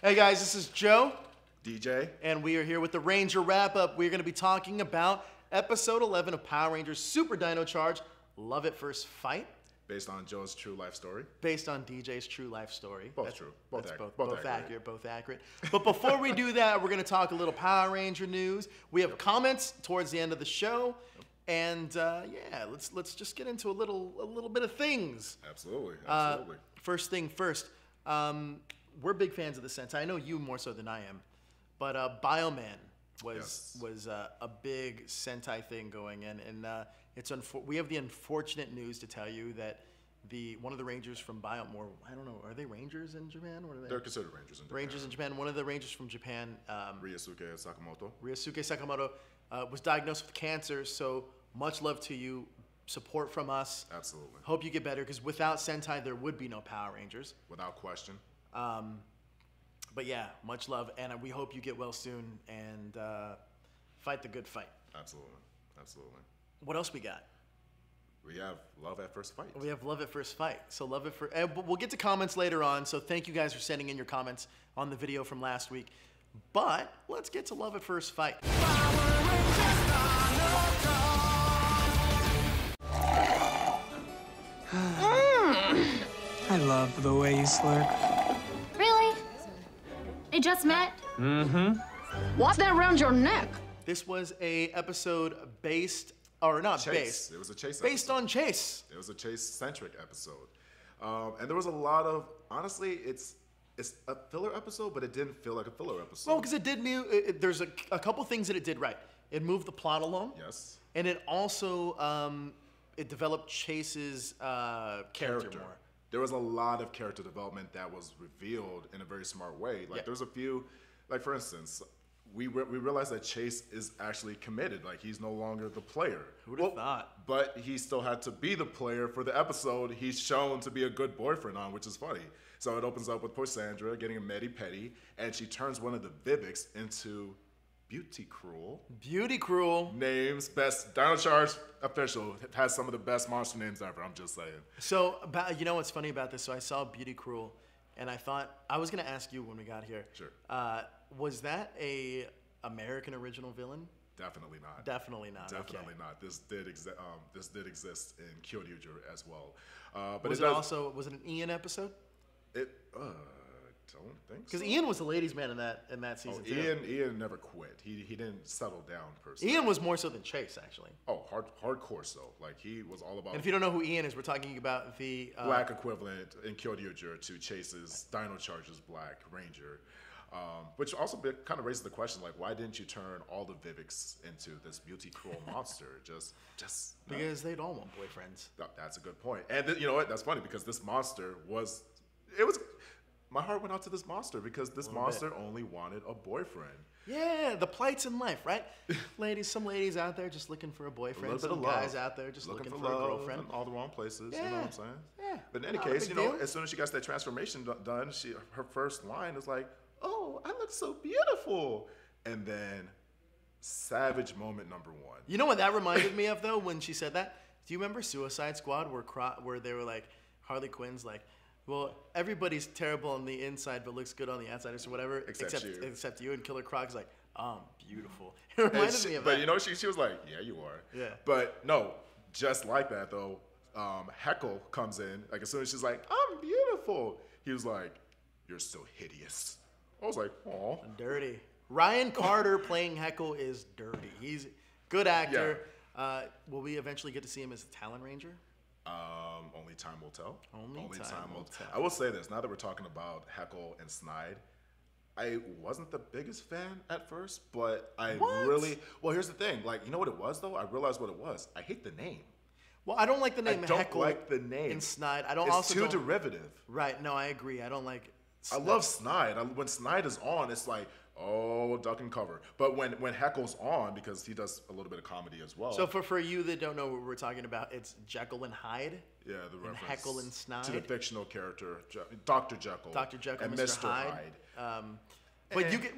Hey guys, this is Joe. DJ. And we are here with the Ranger Wrap-Up. We're going to be talking about Episode 11 of Power Rangers Super Dino Charge, Love at First Fight. Based on Joe's true life story. Based on DJ's true life story. Both true. Both accurate. But before we do that, we're going to talk a little Power Ranger news. We have comments towards the end of the show. And yeah, let's just get into a little bit of things. Absolutely. First thing first, we're big fans of the Sentai. I know you more so than I am, but Bioman was a big Sentai thing going in, and we have the unfortunate news to tell you that one of the Rangers from Biomore, I don't know, are they Rangers in Japan? What are they? They're considered Rangers in Japan. Rangers in Japan. One of the Rangers from Japan, Ryosuke Sakamoto, was diagnosed with cancer. So much love to you. Support from us. Absolutely. Hope you get better, because without Sentai, there would be no Power Rangers. Without question. But yeah, much love, and we hope you get well soon and fight the good fight. Absolutely. What else we got? We have Love at First Fight. We have Love at First Fight. So Love at First. We'll get to comments later on. So thank you guys for sending in your comments on the video from last week. But let's get to Love at First Fight. I love the way you slurp. Really? They just met? Mm-hmm. What's that around your neck? This was a episode based, or not Chase. based. It was a Chase based episode. on Chase. It was a Chase-centric episode. And there was a lot of, honestly, it's a filler episode, but it didn't feel like a filler episode. Well, because it did there's a couple things that it did right. It moved the plot along. Yes. And it also, it developed Chase's character more. There was a lot of character development that was revealed in a very smart way. Like there's a few, like for instance, we realized that Chase is actually committed. Like he's no longer the player. Who would have thought? But he still had to be the player for the episode. He's shown to be a good boyfriend on, which is funny. So it opens up with poor Sandra getting a Medi Petty, and she turns one of the Vivics into Beauty Cruel. Beauty Cruel. Names, best Dino Charge official. It has some of the best monster names ever, I'm just saying. So, you know what's funny about this? So I saw Beauty Cruel, and I thought, I was going to ask you when we got here. Sure. Was that a American original villain? Definitely not. Definitely not. Definitely not. This did exist in Kyoryuger as well. But was it an Ian episode? Don't think so. Because Ian was the ladies' man in that season too. Ian never quit. He didn't settle down per se. Ian was more so than Chase, actually. Oh, hardcore so. Like he was all about. And if you don't know who Ian is, we're talking about the black equivalent in Kyoryuger to Chase's Dino Charge's Black Ranger. Which also kind of raises the question, like, why didn't you turn all the Vivics into this Beauty Cruel monster? Just because they'd all want boyfriends. That's a good point. And you know what? That's funny because this monster was. My heart went out to this monster because this monster only wanted a boyfriend. Yeah, the plights in life, right? Some ladies out there just looking for a boyfriend. Some guys out there just looking for a girlfriend. In all the wrong places, yeah. you know what I'm saying? Yeah. But in any case, as soon as she got that transformation done, her first line was like, "Oh, I look so beautiful," and then savage moment number one. You know what that reminded me of though when she said that? Do you remember Suicide Squad where they were like Harley Quinn's like, well, everybody's terrible on the inside but looks good on the outside or whatever, except you. And Killer Croc's like, I'm beautiful. It reminded me of that. But you know, she was like, yeah, you are. Yeah. But no, just like that though, Heckle comes in. Like as soon as she's like, I'm beautiful, he was like, you're so hideous. I was like, aw. Dirty. Ryan Carter playing Heckle is dirty. He's a good actor. Yeah. Will we eventually get to see him as a Talon Ranger? Only time will tell. Only time will tell. I will say this, now that we're talking about Heckle and Snide, I wasn't the biggest fan at first, but well, here's the thing. Like, you know what it was, though? I realized what it was. I hate the name. Well, I don't like the name Heckle. I don't like the name. And Snide. It's too derivative. Right. No, I agree. I don't like Snide. I love Snide. When Snide is on, it's like, oh, duck and cover. But when Heckle's on, because he does a little bit of comedy as well. So for you that don't know what we're talking about, it's Jekyll and Hyde. Yeah, the reference Heckle and Snide. To the fictional character, Dr. Jekyll. Dr. Jekyll and Mr. Hyde. But you get,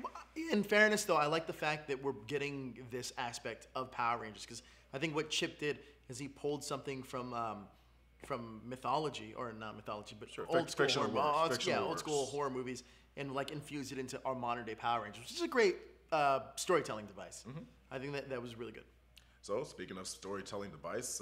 in fairness though, I like the fact that we're getting this aspect of Power Rangers, because I think what Chip did is he pulled something from mythology, or not mythology, but Sure, old school fictional horror, works, fictional old school works. horror movies, and like infused it into our modern day Power Rangers, which is a great storytelling device. I think that was really good. So, speaking of storytelling device,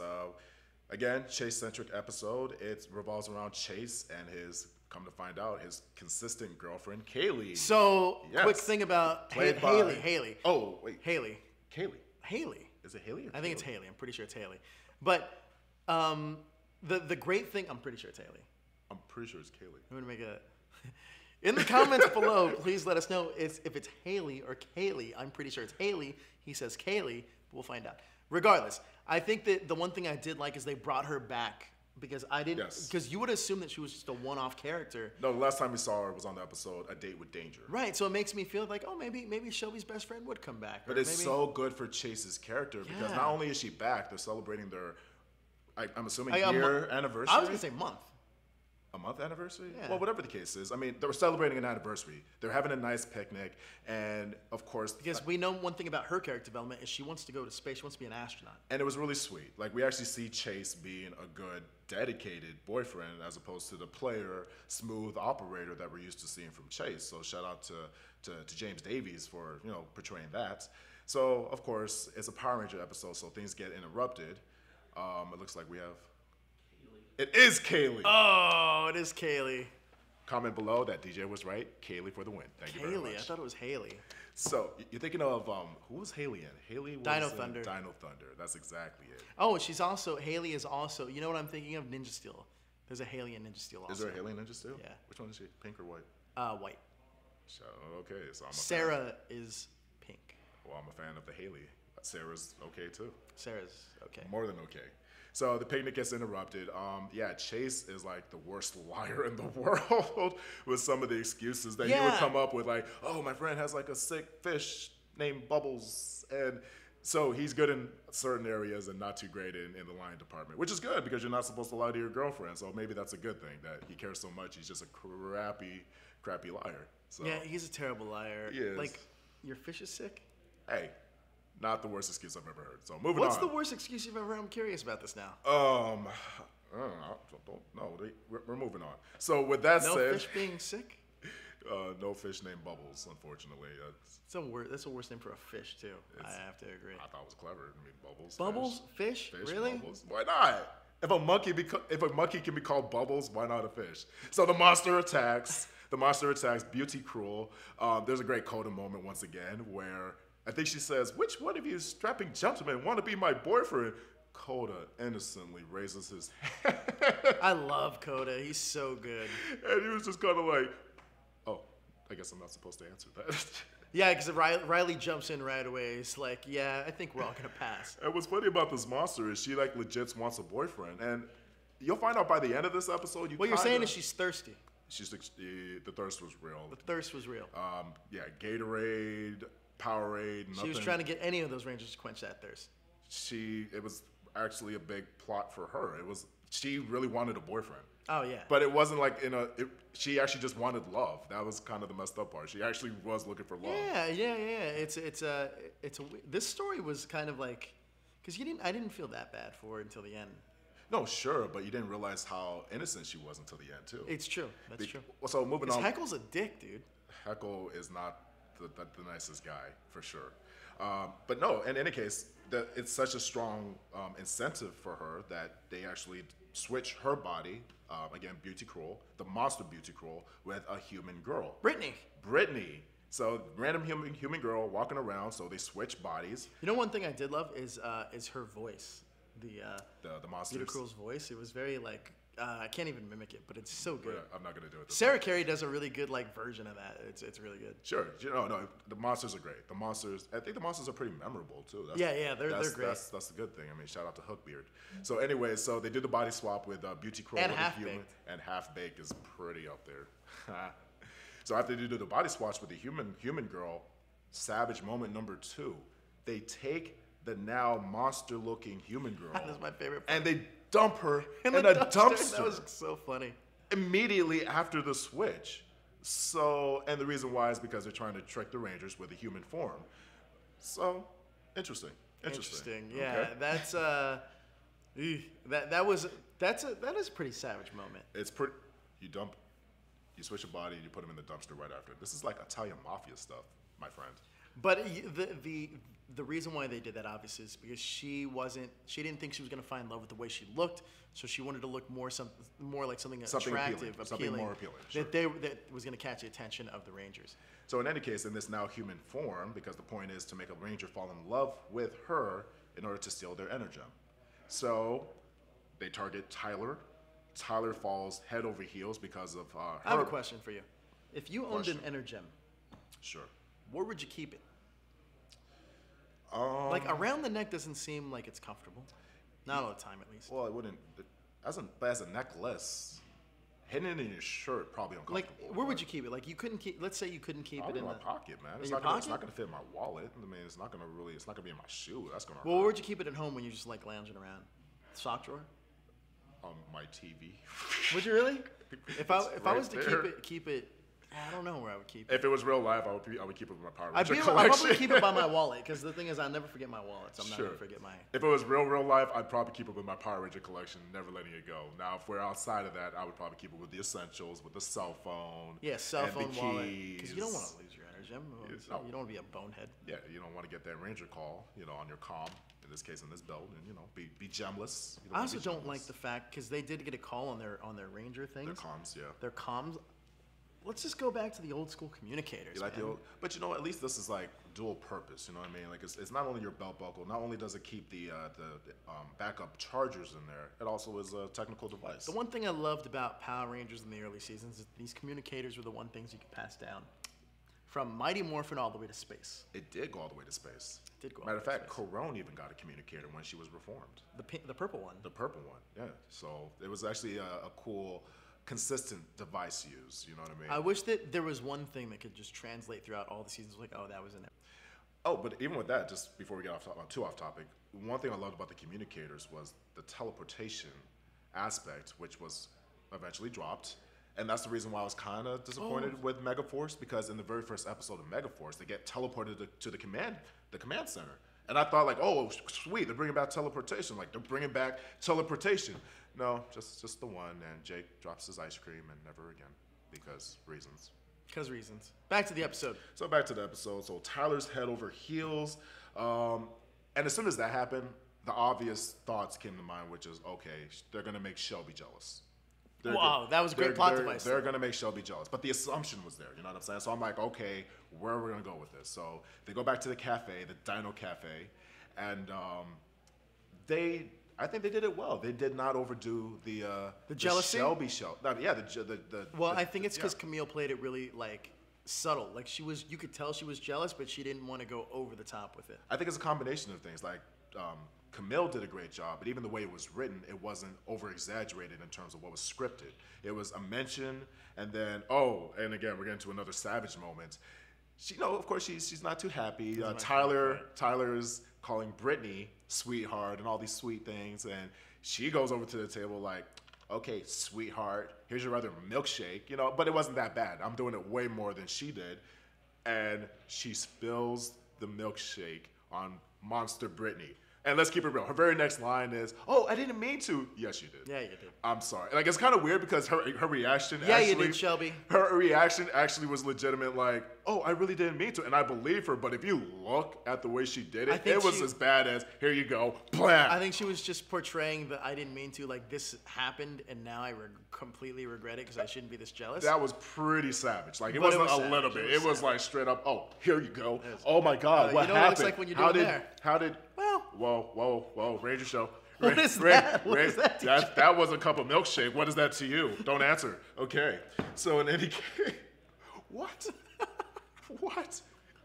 again, Chase-centric episode. It revolves around Chase and his, come to find out, his consistent girlfriend, Kaylee. So, Yes. quick thing about Played by- Haley. Oh, wait. Haley. Kaylee. Is it Haley or I think it's Kaylee? Haley. I'm pretty sure it's Haley. But the great thing, I'm pretty sure it's Haley. I'm pretty sure it's Kaylee. I'm gonna make a. In the comments below, please let us know if it's Haley or Kaylee. I'm pretty sure it's Haley. He says Kaylee. We'll find out. Regardless, I think that the one thing I did like is they brought her back, because I didn't. Yes. Because you would assume that she was just a one-off character. No, the last time we saw her was on the episode A Date with Danger. Right. So it makes me feel like, oh, maybe Shelby's best friend would come back. But or it's maybe, so good for Chase's character because Yeah. not only is she back, they're celebrating their, I'm assuming, a year anniversary. I was gonna say month. A month anniversary? Yeah. Well, whatever the case is. I mean, they were celebrating an anniversary. They're having a nice picnic, and of course, Because we know one thing about her character development is she wants to go to space. She wants to be an astronaut. and it was really sweet. Like, we actually see Chase being a good, dedicated boyfriend as opposed to the player, smooth operator that we're used to seeing from Chase. So shout out to James Davies for, portraying that. So, of course, it's a Power Ranger episode, so things get interrupted. It looks like we have... It is Kaylee. Oh, it is Kaylee. Comment below that DJ was right. Kaylee for the win. Thank you very Kaylee. I much. thought it was Haley. So you're thinking of who was Haley in? Haley was Dino in Thunder. Dino Thunder. That's exactly it. Oh, Haley is also, you know what I'm thinking of? Ninja Steel. There's a Haley in Ninja Steel also. Is there a Haley in Ninja Steel? Yeah. Which one is she? Pink or white? White. So, okay, so I'm a fan. Sarah is pink. Well, I'm a fan of the Haley. Sarah's okay too. Sarah's okay. More than okay. So the picnic gets interrupted. Chase is like the worst liar in the world with some of the excuses that he would Yeah. come up with, like, oh, my friend has like a sick fish named Bubbles. And so he's good in certain areas and not too great in the lying department, which is good because you're not supposed to lie to your girlfriend. So maybe that's a good thing that he cares so much. He's just a crappy liar. So, Yeah, he's a terrible liar. He is. Like, your fish is sick? hey, not the worst excuse I've ever heard. So moving What's on. the worst excuse you've ever heard? I'm curious about this now. I don't know. We're moving on. So with that No said, fish being sick? no fish named Bubbles, unfortunately. That's a worse name for a fish, too. I have to agree. I thought it was clever. I mean, Bubbles. Bubbles? Fish? Fish, Really? Bubbles. Why not? If a monkey can be called Bubbles, why not a fish? So the monster attacks. Beauty Cruel. There's a great Coda moment once again where I think she says, "Which one of you strapping gentlemen want to be my boyfriend?" Coda innocently raises his hand. I love Coda. He's so good. And he was just kind of like, oh, I guess I'm not supposed to answer that. Yeah, because Riley jumps in right away. He's like, yeah, I think we're all going to pass. And what's funny about this monster is she like legit wants a boyfriend. And you'll find out by the end of this episode. What you're saying is she's thirsty. The thirst was real. The thirst was real. Gatorade, Powerade, nothing. She was trying to get any of those Rangers to quench that thirst. It was actually a big plot for her. She really wanted a boyfriend. Oh, yeah. But it wasn't like she actually just wanted love. That was kind of the messed up part. She actually was looking for love. Yeah. This story was kind of like, because I didn't feel that bad for her until the end. No, sure, but you didn't realize how innocent she was until the end, too. It's true. That's true. So moving Because on. Heckle's a dick, dude. Heckle is not the nicest guy, for sure. But no, in any case, it's such a strong incentive for her that they actually switch her body, again, Beauty Cruel, the monster Beauty Cruel, with a human girl. Brittany. So random human girl walking around, so they switch bodies. You know, one thing I did love is her voice. The monsters. Beauty Cruel's voice. It was very like, I can't even mimic it, but it's so good. Yeah, I'm not going to do it. Sarah Carey does a really good like version of that. It's really good. Sure. No, the monsters are great. I think the monsters are pretty memorable too. They're great. That's the good thing. I mean, shout out to Hookbeard. So anyway, so they do the body swap with Beauty Cruel And with Half the human, Baked. and Half Baked is pretty up there. So after they do the body swaps with the human girl, savage moment number 2, they take the now monster-looking human girl. That's my favorite part. And they dump her in the a dumpster. That was so funny. Immediately after the switch. So, and the reason why is because they're trying to trick the Rangers with a human form. So, interesting. Yeah, Okay. that's that was That is a pretty savage moment. It's pretty. You switch your body, and you put him in the dumpster right after. This is like Italian mafia stuff, my friend. But the reason why they did that obviously is because she didn't think she was going to find love with the way she looked, so she wanted to look more like something attractive, appealing, something more appealing, sure. that was going to catch the attention of the Rangers. So in any case, in this now human form, because the point is to make a Ranger fall in love with her in order to steal their energem. So they target Tyler. Tyler falls head over heels because of her. I have a question for you. If you owned an energem, sure, where would you keep it? Like around the neck doesn't seem like it's comfortable. Not all the time, at least. Well, it wouldn't. But as a necklace, hidden in your shirt, probably uncomfortable. Like, where would you keep it? Like, you couldn't keep. Let's say you couldn't keep it in my pocket, man. It's not gonna fit in my wallet. I mean, it's not gonna be in my shoe. That's gonna. Well, where would you keep it at home when you're just like lounging around? Sock drawer. On my TV. Would you really? If I was to keep it. I don't know where I would keep it. If it was real life, I would keep it with my Power I'd Ranger collection. I'd probably keep it by my wallet, because the thing is, I'll never forget my wallet, so I'm not going to forget my... If it was real life, I'd probably keep it with my Power Ranger collection, never letting it go. Now, if we're outside of that, I would probably keep it with the essentials, with the cell phone. Yeah, cell phone, the wallet. keys. Because you don't want to lose your energy. You don't want to be a bonehead. Yeah, you don't want to get that Ranger call, on your comm. In this case, in this belt, and be gemless. I also don't like the fact, because they did get a call on their Ranger things. Their comms, yeah. Their comms. Let's just go back to the old school communicators. You like but at least this is like dual purpose. You know what I mean? Like it's not only your belt buckle. Not only does it keep the backup chargers in there, it also is a technical device. The one thing I loved about Power Rangers in the early seasons is these communicators were the one things you could pass down, from Mighty Morphin all the way to space. It did go all the way to space. It did go. Matter of fact, Corone even got a communicator when she was reformed. The purple one. The purple one, yeah. So it was actually a cool, consistent device use. You know what I mean? I wish that there was one thing that could just translate throughout all the seasons. Like, oh, that was in it. Oh, but even with that, just before we get too off topic, one thing I loved about the communicators was the teleportation aspect, which was eventually dropped. And that's the reason why I was kind of disappointed with Megaforce, because in the very first episode of Megaforce, they get teleported to the command center. And I thought, like, oh, sweet, they're bringing back teleportation. Like, they're bringing back teleportation. No, just the one, and Jake drops his ice cream and never again, because reasons. Because reasons. Back to the episode. So back to the episode. So Tyler's head over heels. And as soon as that happened, the obvious thoughts came to mind, which is, okay, they're going to make Shelby jealous. Wow, that was a great plot device. They're going to make Shelby jealous. But the assumption was there, you know what I'm saying? So I'm like, okay, where are we going to go with this? So they go back to the cafe, the Dino cafe, and I think they did it well. They did not overdo the jealousy? Shelby show. Yeah, I think it's because Camille played it really, like, subtle. Like, you could tell she was jealous, but she didn't want to go over the top with it. I think it's a combination of things. Like, Camille did a great job, but even the way it was written, it wasn't over-exaggerated in terms of what was scripted. It was a mention, and then, and again, we're getting to another savage moment. Of course, she's not too happy. Tyler's calling Brittany sweetheart and all these sweet things, and she goes over to the table like, okay, sweetheart, here's your other milkshake, but it wasn't that bad. I'm doing it way more than she did, and she spills the milkshake on Monster Brittany. And let's keep it real. Her very next line is, "Oh, I didn't mean to." Yes, you did. Yeah, you did. I'm sorry. Like, it's kind of weird because her reaction. Yeah, you did, Shelby. Her reaction actually was legitimate. Like, "Oh, I really didn't mean to," and I believe her. But if you look at the way she did it, it was as bad as, "Here you go, blam." I think she was just portraying the "I didn't mean to," like this happened, and now I completely regret it because I shouldn't be this jealous. That was pretty savage. Like, it wasn't a little bit. It was like straight up. Oh, here you go. Oh my God, what happened? What it looks like when you're doing there. How did? Well. Whoa, Ranger show. What is that? What is that? That was a cup of milkshake. What is that to you? Don't answer. Okay. So in any case, what? What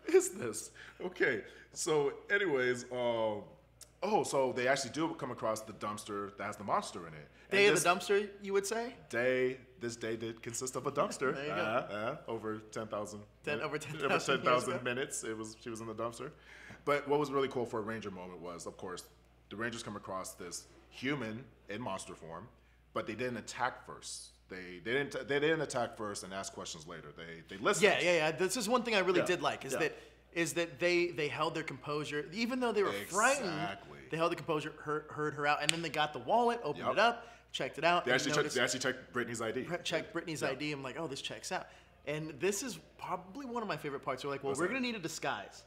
is this? Okay. So anyways, so they actually do come across the dumpster that has the monster in it. Day of the dumpster, you would say? This day did consist of a dumpster. There you go. Over 10,000. Over 10,000 minutes. She was in the dumpster. But what was really cool for a Ranger moment was, of course, the Rangers come across this human in monster form, but they didn't attack first. They didn't attack first and ask questions later. They listened. Yeah. This is one thing I really did like is that they held their composure, even though they were frightened. They held the composure, heard her out, and then they got the wallet, opened it up, checked it out. They actually checked Britney's ID. Checked Britney's ID. I'm like, oh, this checks out. And this is probably one of my favorite parts. We're like, well, we're going to need a disguise.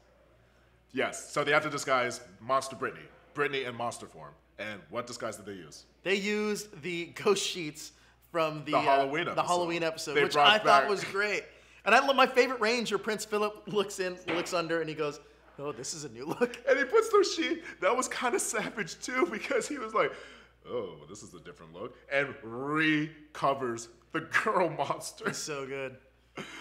Yes. So they have to disguise Monster Britney in monster form. And what disguise did they use? They used the ghost sheets from the Halloween episode, which I thought was great. And I love my favorite ranger, Prince Philip, looks under, and he goes, oh, this is a new look. And he puts those sheets. That was kind of savage, too, because he was like, oh, this is a different look. And recovers the girl monster. So good.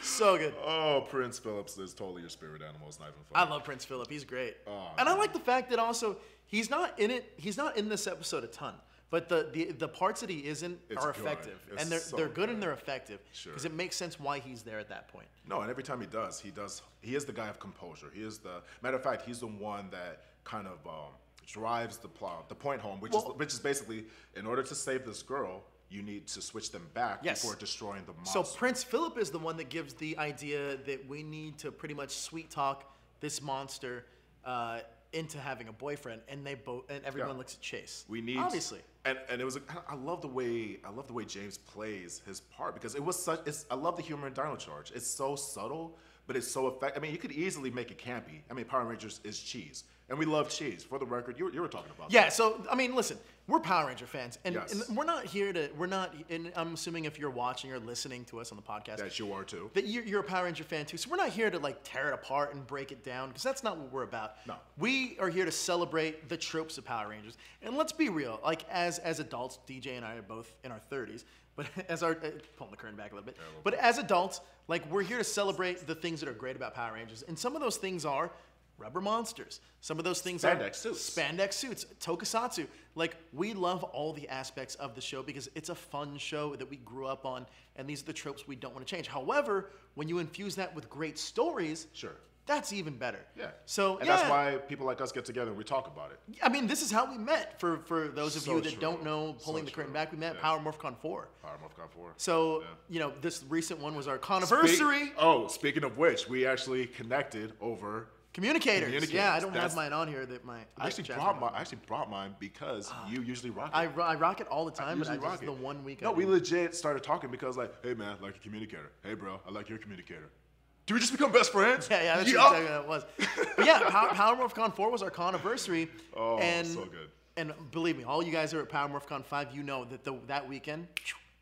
So good. Oh, Prince Phillips is totally your spirit animal. It's not even funny. I love Prince Philip. He's great. And I like the fact that also he's not in it. He's not in this episode a ton. But the parts that he isn't are effective. And they're good and they're effective. Sure. Because it makes sense why he's there at that point. No, and every time he is the guy of composure. He is matter of fact, he's the one that kind of drives the point home, which is basically, in order to save this girl, you need to switch them back before destroying the monster. So Prince Philip is the one that gives the idea that we need to pretty much sweet talk this monster into having a boyfriend, and everyone looks at Chase. We need, obviously, and it was I love the way James plays his part, because it was I love the humor in Dino Charge. It's so subtle, but it's so effective. I mean, you could easily make it campy. I mean, Power Rangers is cheese, and we love cheese. For the record, you were talking about that. So I mean, listen, we're Power Ranger fans, and we're not here to. And I'm assuming if you're watching or listening to us on the podcast, that you are too. That you're a Power Ranger fan too. So we're not here to like tear it apart and break it down, because that's not what we're about. No, we are here to celebrate the tropes of Power Rangers. And let's be real, like as adults, DJ and I are both in our 30s. But as our pulling the curtain back a little bit, but as adults, like we're here to celebrate the things that are great about Power Rangers, and some of those things are rubber monsters. Some of those things are spandex suits, tokusatsu. Like, we love all the aspects of the show because it's a fun show that we grew up on, and these are the tropes we don't want to change. However, when you infuse that with great stories, that's even better. Yeah. So that's why people like us get together and we talk about it. I mean, this is how we met. For those of you that don't know, pulling the curtain back, we met Power MorphCon 4. Power MorphCon 4. So, this recent one was our conniversary. Speaking of which, we actually connected over Communicators. Yeah, I don't have mine on here. I actually brought mine because you usually rock it. I rock it all the time, but just the 1 week. No, we legit started talking because like, hey man, I like your communicator. Hey bro, I like your communicator. Do we just become best friends? Yeah, that's exactly what it was. But yeah, Power MorphCon 4 was our conniversary. Oh, and, so good. And believe me, all you guys who are at Power MorphCon 5, you know that that weekend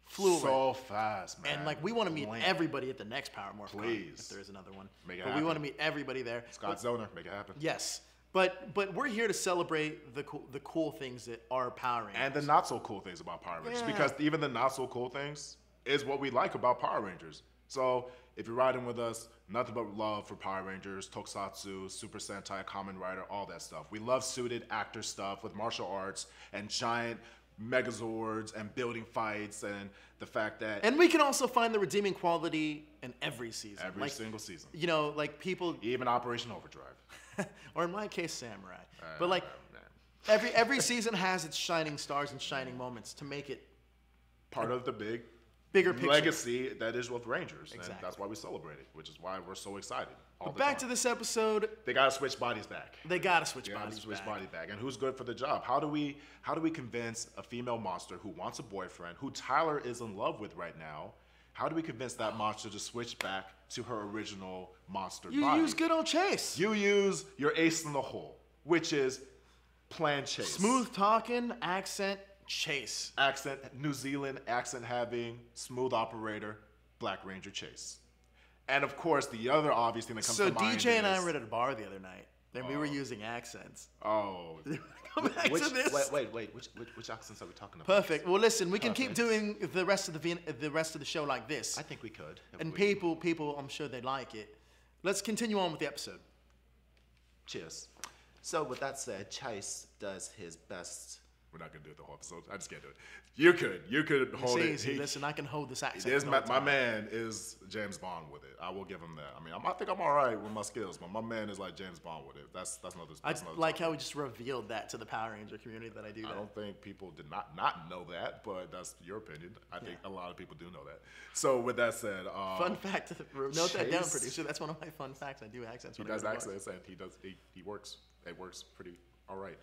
flew away. So fast, man. And like, we want to meet everybody at the next Power MorphCon. Please. If there is another one. Make it happen. We want to meet everybody there. Scott Zoner, make it happen. Yes. But we're here to celebrate the cool things that are Power Rangers. And the not so cool things about Power Rangers. Because even the not so cool things is what we like about Power Rangers. So if you're riding with us, nothing but love for Power Rangers, Tokusatsu, Super Sentai, Kamen Rider, all that stuff. We love suited actor stuff with martial arts and giant Megazords and building fights, and the fact that... And we can also find the redeeming quality in every season. Every single season. You know, like people... Even Operation Overdrive. Or in my case, Samurai. But like, every season has its shining stars and shining moments to make it... Part of the bigger picture. Legacy that is with Rangers. Exactly. And that's why we celebrate it, which is why we're so excited. But back to this episode. They gotta switch bodies back. They gotta switch bodies back. And who's good for the job? How do we convince a female monster who wants a boyfriend, who Tyler is in love with right now? How do we convince that monster to switch back to her original monster body? You use good old Chase. You use your ace in the hole, which is Plan Chase. Smooth talking, accent, Chase. Accent, New Zealand accent having, smooth operator, Black Ranger Chase. And of course, the other obvious thing that comes to mind DJ and I were at a bar the other night, and we were using accents. Oh. Come back to this. Wait. Which accents are we talking about? Perfect. Well, listen, we can keep doing the rest of the show like this. I think we could. And people, I'm sure they'd like it. Let's continue on with the episode. Cheers. So with that said, Chase does his best. We're not gonna do it the whole episode. I just can't do it. You could hold it. Listen, I can hold this accent. My man is James Bond with it. I will give him that. I mean, I think I'm all right with my skills, but my man is like James Bond with it. That's another. I like how we just revealed that to the Power Ranger community that I do that. I don't think people did not know that, but that's your opinion. I think a lot of people do know that. So with that said, fun fact. Note that down, producer. That's one of my fun facts. I do accents. He does accents, and he works. It works pretty all right.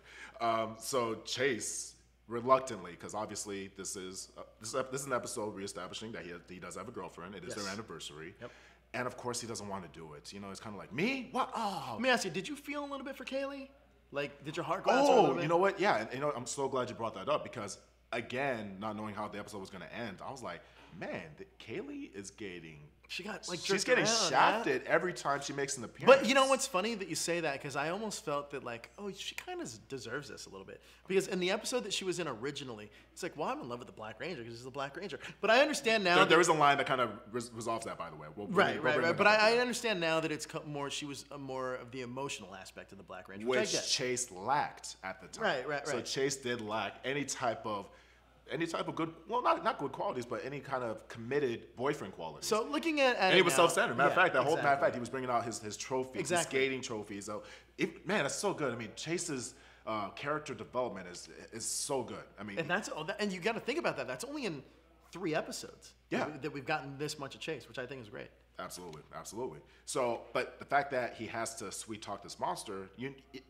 So Chase reluctantly, because obviously this is an episode reestablishing that he does have a girlfriend. It is their anniversary. Yep. And of course he doesn't want to do it. You know, it's kind of like, me? What? Oh. Let me ask you, did you feel a little bit for Kaylee? Like, did your heart go out to her a little bit? You know what? Yeah, and you know, I'm so glad you brought that up because, again, not knowing how the episode was going to end, I was like, man, Kaylee is getting... she's getting shafted every time she makes an appearance. But you know what's funny that you say that, because I almost felt that like, oh, she kind of deserves this a little bit. Because in the episode that she was in originally, it's like, well, I'm in love with the Black Ranger because he's the Black Ranger. But I understand now there is a line that kind of resolves that, by the way. Right. But I understand now that it's more, she was more of the emotional aspect of the Black Ranger, which Chase lacked at the time. Right. So Chase did lack any type of good, well, not good qualities, but any kind of committed boyfriend qualities. So looking at and he was self-centered. Matter of fact, matter of fact, he was bringing out his trophies, his skating trophies. So, man, that's so good. I mean, Chase's character development is so good. I mean, and you got to think about that. That's only in 3 episodes. Yeah. That we've gotten this much of Chase, which I think is great. Absolutely. So, but the fact that he has to sweet talk this monster,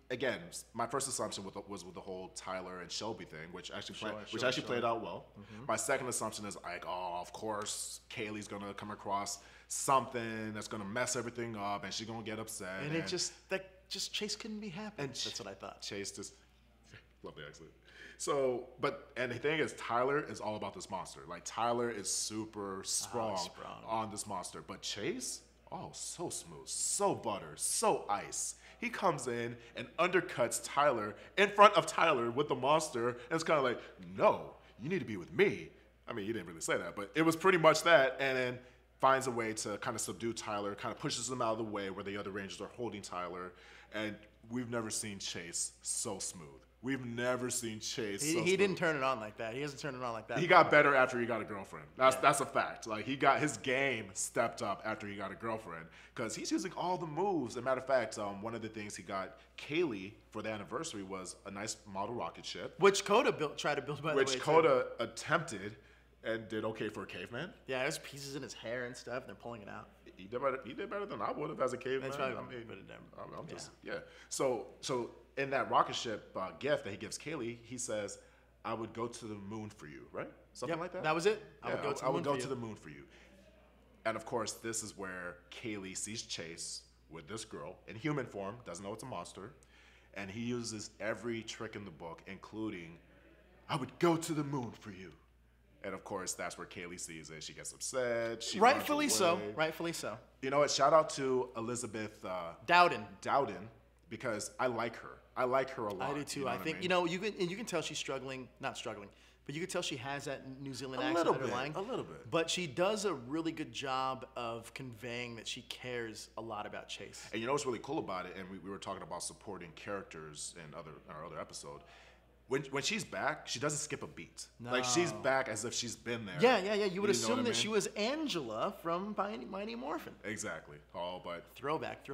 again, my first assumption was with the whole Tyler and Shelby thing, which actually played out well. Mm-hmm. My second assumption is like, oh, of course, Kaylee's gonna come across something that's gonna mess everything up, and she's gonna get upset. And Chase couldn't be happy. And that's what I thought. Chase just love the accent. So, and the thing is, Tyler is all about this monster. Like, Tyler is super sprung on this monster. But Chase, so smooth, so butter, so ice. He comes in and undercuts Tyler in front of Tyler with the monster. And it's kind of like, no, you need to be with me. I mean, he didn't really say that, but it was pretty much that. And then finds a way to kind of subdue Tyler, kind of pushes him out of the way where the other Rangers are holding Tyler. And we've never seen Chase so smooth. We've never seen Chase. He didn't turn it on like that. He hasn't turned it on like that. He got better after he got a girlfriend. That's a fact. Like, his game stepped up after he got a girlfriend because he's using all the moves. As a matter of fact, one of the things he got Kaylee for the anniversary was a nice model rocket ship, which Coda tried to build by the way. Which Coda attempted and did okay for a caveman. Yeah, there's pieces in his hair and stuff, and they're pulling it out. He did better than I would have as a caveman. That's probably So in that rocket ship gift that he gives Kaylee, he says, "I would go to the moon for you," right? Something like that. That was it. I would go to the moon for you. And of course, this is where Kaylee sees Chase with this girl in human form, doesn't know it's a monster, and he uses every trick in the book, including, "I would go to the moon for you." And of course, that's where Kaylee sees it. She gets upset. Rightfully so. You know what? Shout out to Elizabeth Dowden, because I like her. I like her a lot. I do too. You know I think you can tell she's not struggling, but you can tell she has that New Zealand accent underlying. A little bit. But she does a really good job of conveying that she cares a lot about Chase. And you know what's really cool about it? And we were talking about supporting characters in our other episode. When she's back, she doesn't skip a beat. No. Like, she's back as if she's been there. Yeah. You would assume that she was Angela from Mighty Morphin. Exactly. Oh, but throwback.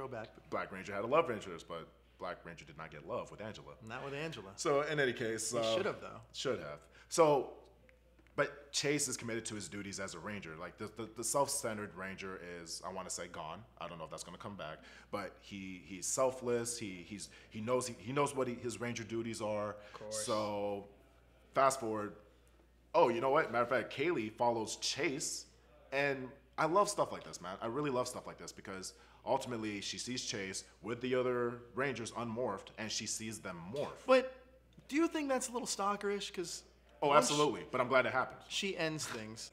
Black Ranger had a love interest, but Black Ranger did not get love with Angela. Not with Angela. So in any case, he should have though. Should have. So, but Chase is committed to his duties as a Ranger. Like, the self-centered Ranger is, I want to say, gone. I don't know if that's going to come back, but he's selfless. He knows what his Ranger duties are. Of course. So, fast forward. Oh, you know what? Matter of fact, Kaylee follows Chase, and I love stuff like this, man. I really love stuff like this because ultimately she sees Chase with the other Rangers unmorphed, and she sees them morph. But do you think that's a little stalkerish? Because absolutely. But I'm glad it happened. She ends things,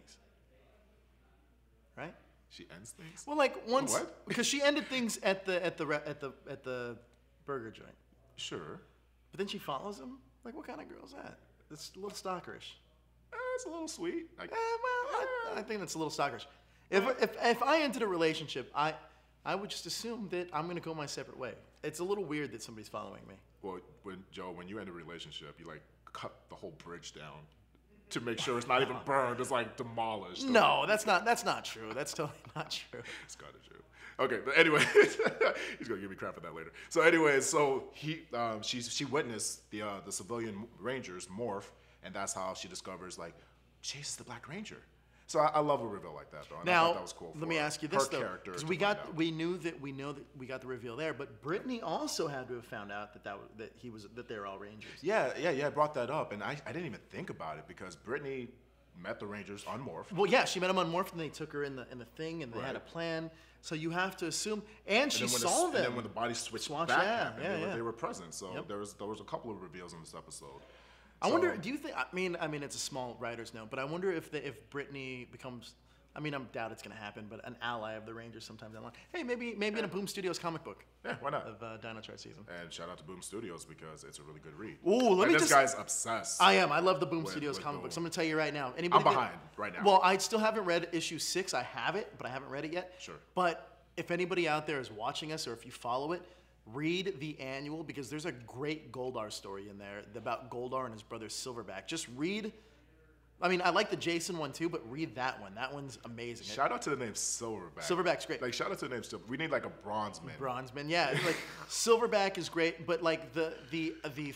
right? She ends things. Well, like once what? Because she ended things at the burger joint. Sure. But then she follows him. Like, what kind of girl is that? It's a little stalkerish. It's a little sweet. Like, I think that's a little stalkerish. If I entered a relationship, I would just assume that I'm gonna go my separate way. It's a little weird that somebody's following me. Well, when you end a relationship, you like cut the whole bridge down to make sure it's not even burned. It's like demolished. No, that's not true. That's totally not true. It's kind of true. Okay, but anyway, he's gonna give me crap for that later. So anyway, she witnessed the civilian Rangers morph, and that's how she discovers like Chase is the Black Ranger. So I love a reveal like that, though. And I Now, thought that was cool. let me ask you this though, because we know that we got the reveal there, but Brittany also had to have found out that they're all Rangers. Yeah. I brought that up, and I didn't even think about it because Brittany met the Rangers on Morph. Well, yeah, she met them on Morph, and they took her in the thing, and they had a plan. So you have to assume, and she saw them. And then when the body switched back, they were present. So there was a couple of reveals in this episode. I wonder. Do you think? I mean, it's a small writer's note, but I wonder if Brittany becomes. I mean, I doubt it's going to happen, but an ally of the Rangers sometime down the line. Hey, maybe in a Boom Studios comic book. Yeah, why not? Of Dino Chart season. And shout out to Boom Studios because it's a really good read. Ooh, this guy's obsessed. I am. I love the Boom Studios comic books. I'm going to tell you right now. I'm behind right now. Well, I still haven't read issue 6. I have it, but I haven't read it yet. Sure. But if anybody out there is watching us, or if you follow it, read the annual because there's a great Goldar story in there about Goldar and his brother Silverback. Just read. I mean, I like the Jason one too, but read that one. That one's amazing. Shout out to the name Silverback. Silverback's great. Like, shout out to the name Silverback. We need like a Bronzeman. Bronzeman, yeah. Like Silverback is great, but like the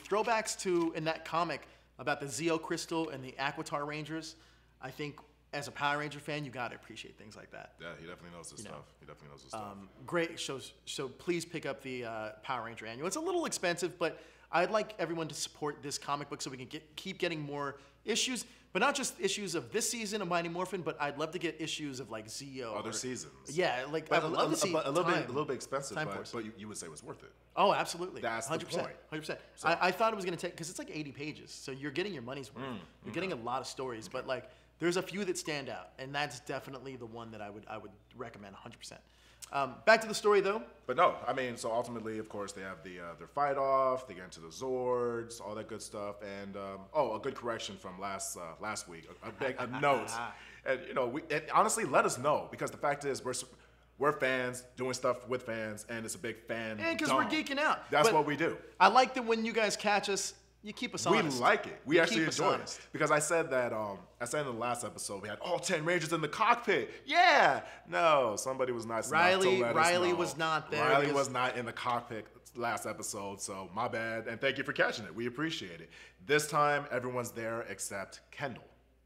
throwbacks to in that comic about the Zeo Crystal and the Aquitar Rangers, I think as a Power Ranger fan, you gotta appreciate things like that. Yeah, he definitely knows his stuff. He definitely knows his stuff. Great shows. So please pick up the Power Ranger annual. It's a little expensive, but I'd like everyone to support this comic book so we can keep getting more issues. But not just issues of this season of Mighty Morphin, but I'd love to get issues of like Zeo. Other seasons. Yeah, like I'd love to see a little bit expensive, but you would say it was worth it. Oh, absolutely. That's 100%. The point. 100%. I thought it was going to take, because it's like 80 pages, so you're getting your money's worth. You're getting a lot of stories, but like there's a few that stand out, and that's definitely the one that I would recommend 100%. Back to the story, though. But no, I mean, so ultimately, of course, they have their fight off. They get into the Zords, all that good stuff. And a good correction from last week, a note. And honestly, let us know because the fact is we're fans doing stuff with fans, and it's a big fan. And because we're geeking out. That's what we do. I like that when you guys catch us. You keep us honest. We like it. We actually enjoy it. Because I said that, I said in the last episode, we had all 10 Rangers in the cockpit. Yeah. No, somebody was nice enough to let us know. Riley was not there. Riley was not in the cockpit last episode, so my bad. And thank you for catching it. We appreciate it. This time, everyone's there except Kendall.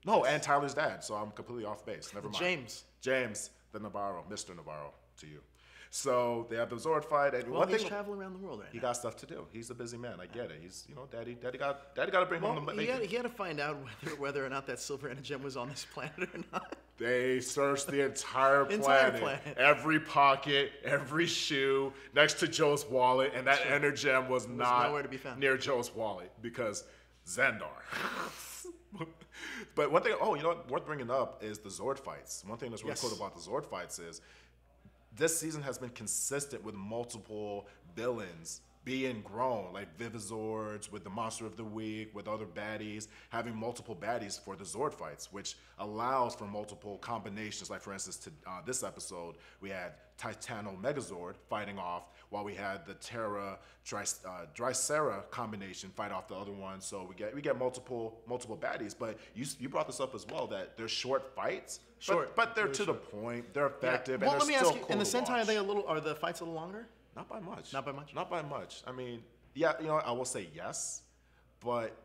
No, and Tyler's dad, so I'm completely off base. Never mind. James, the Navarro, Mr. Navarro, to you. So they have the Zord fight, and he's traveling around the world right now. He got stuff to do. He's a busy man. I get it. He's, daddy got to bring home the bacon. He had to find out whether or not that silver energem was on this planet or not. They searched the entire planet. Every pocket, every shoe, next to Joe's wallet, and that energem was not nowhere to be found near Joe's wallet because Xandar. But one thing, worth bringing up is the Zord fights. One thing that's really cool about the Zord fights is this season has been consistent with multiple villains being grown, like Vivizords, with the Monster of the Week, with other baddies, having multiple baddies for the Zord fights, which allows for multiple combinations. Like, for instance, this episode, we had Titano Megazord fighting off, while we had the Terra Drysera combination fight off the other one. So we get multiple baddies. But you brought this up as well, that they're short fights. But they're to the point. They're effective. Well, and let me ask you, cool in the Sentai, are the fights a little longer? Not by much. Not by much. I mean, yeah, I will say yes, but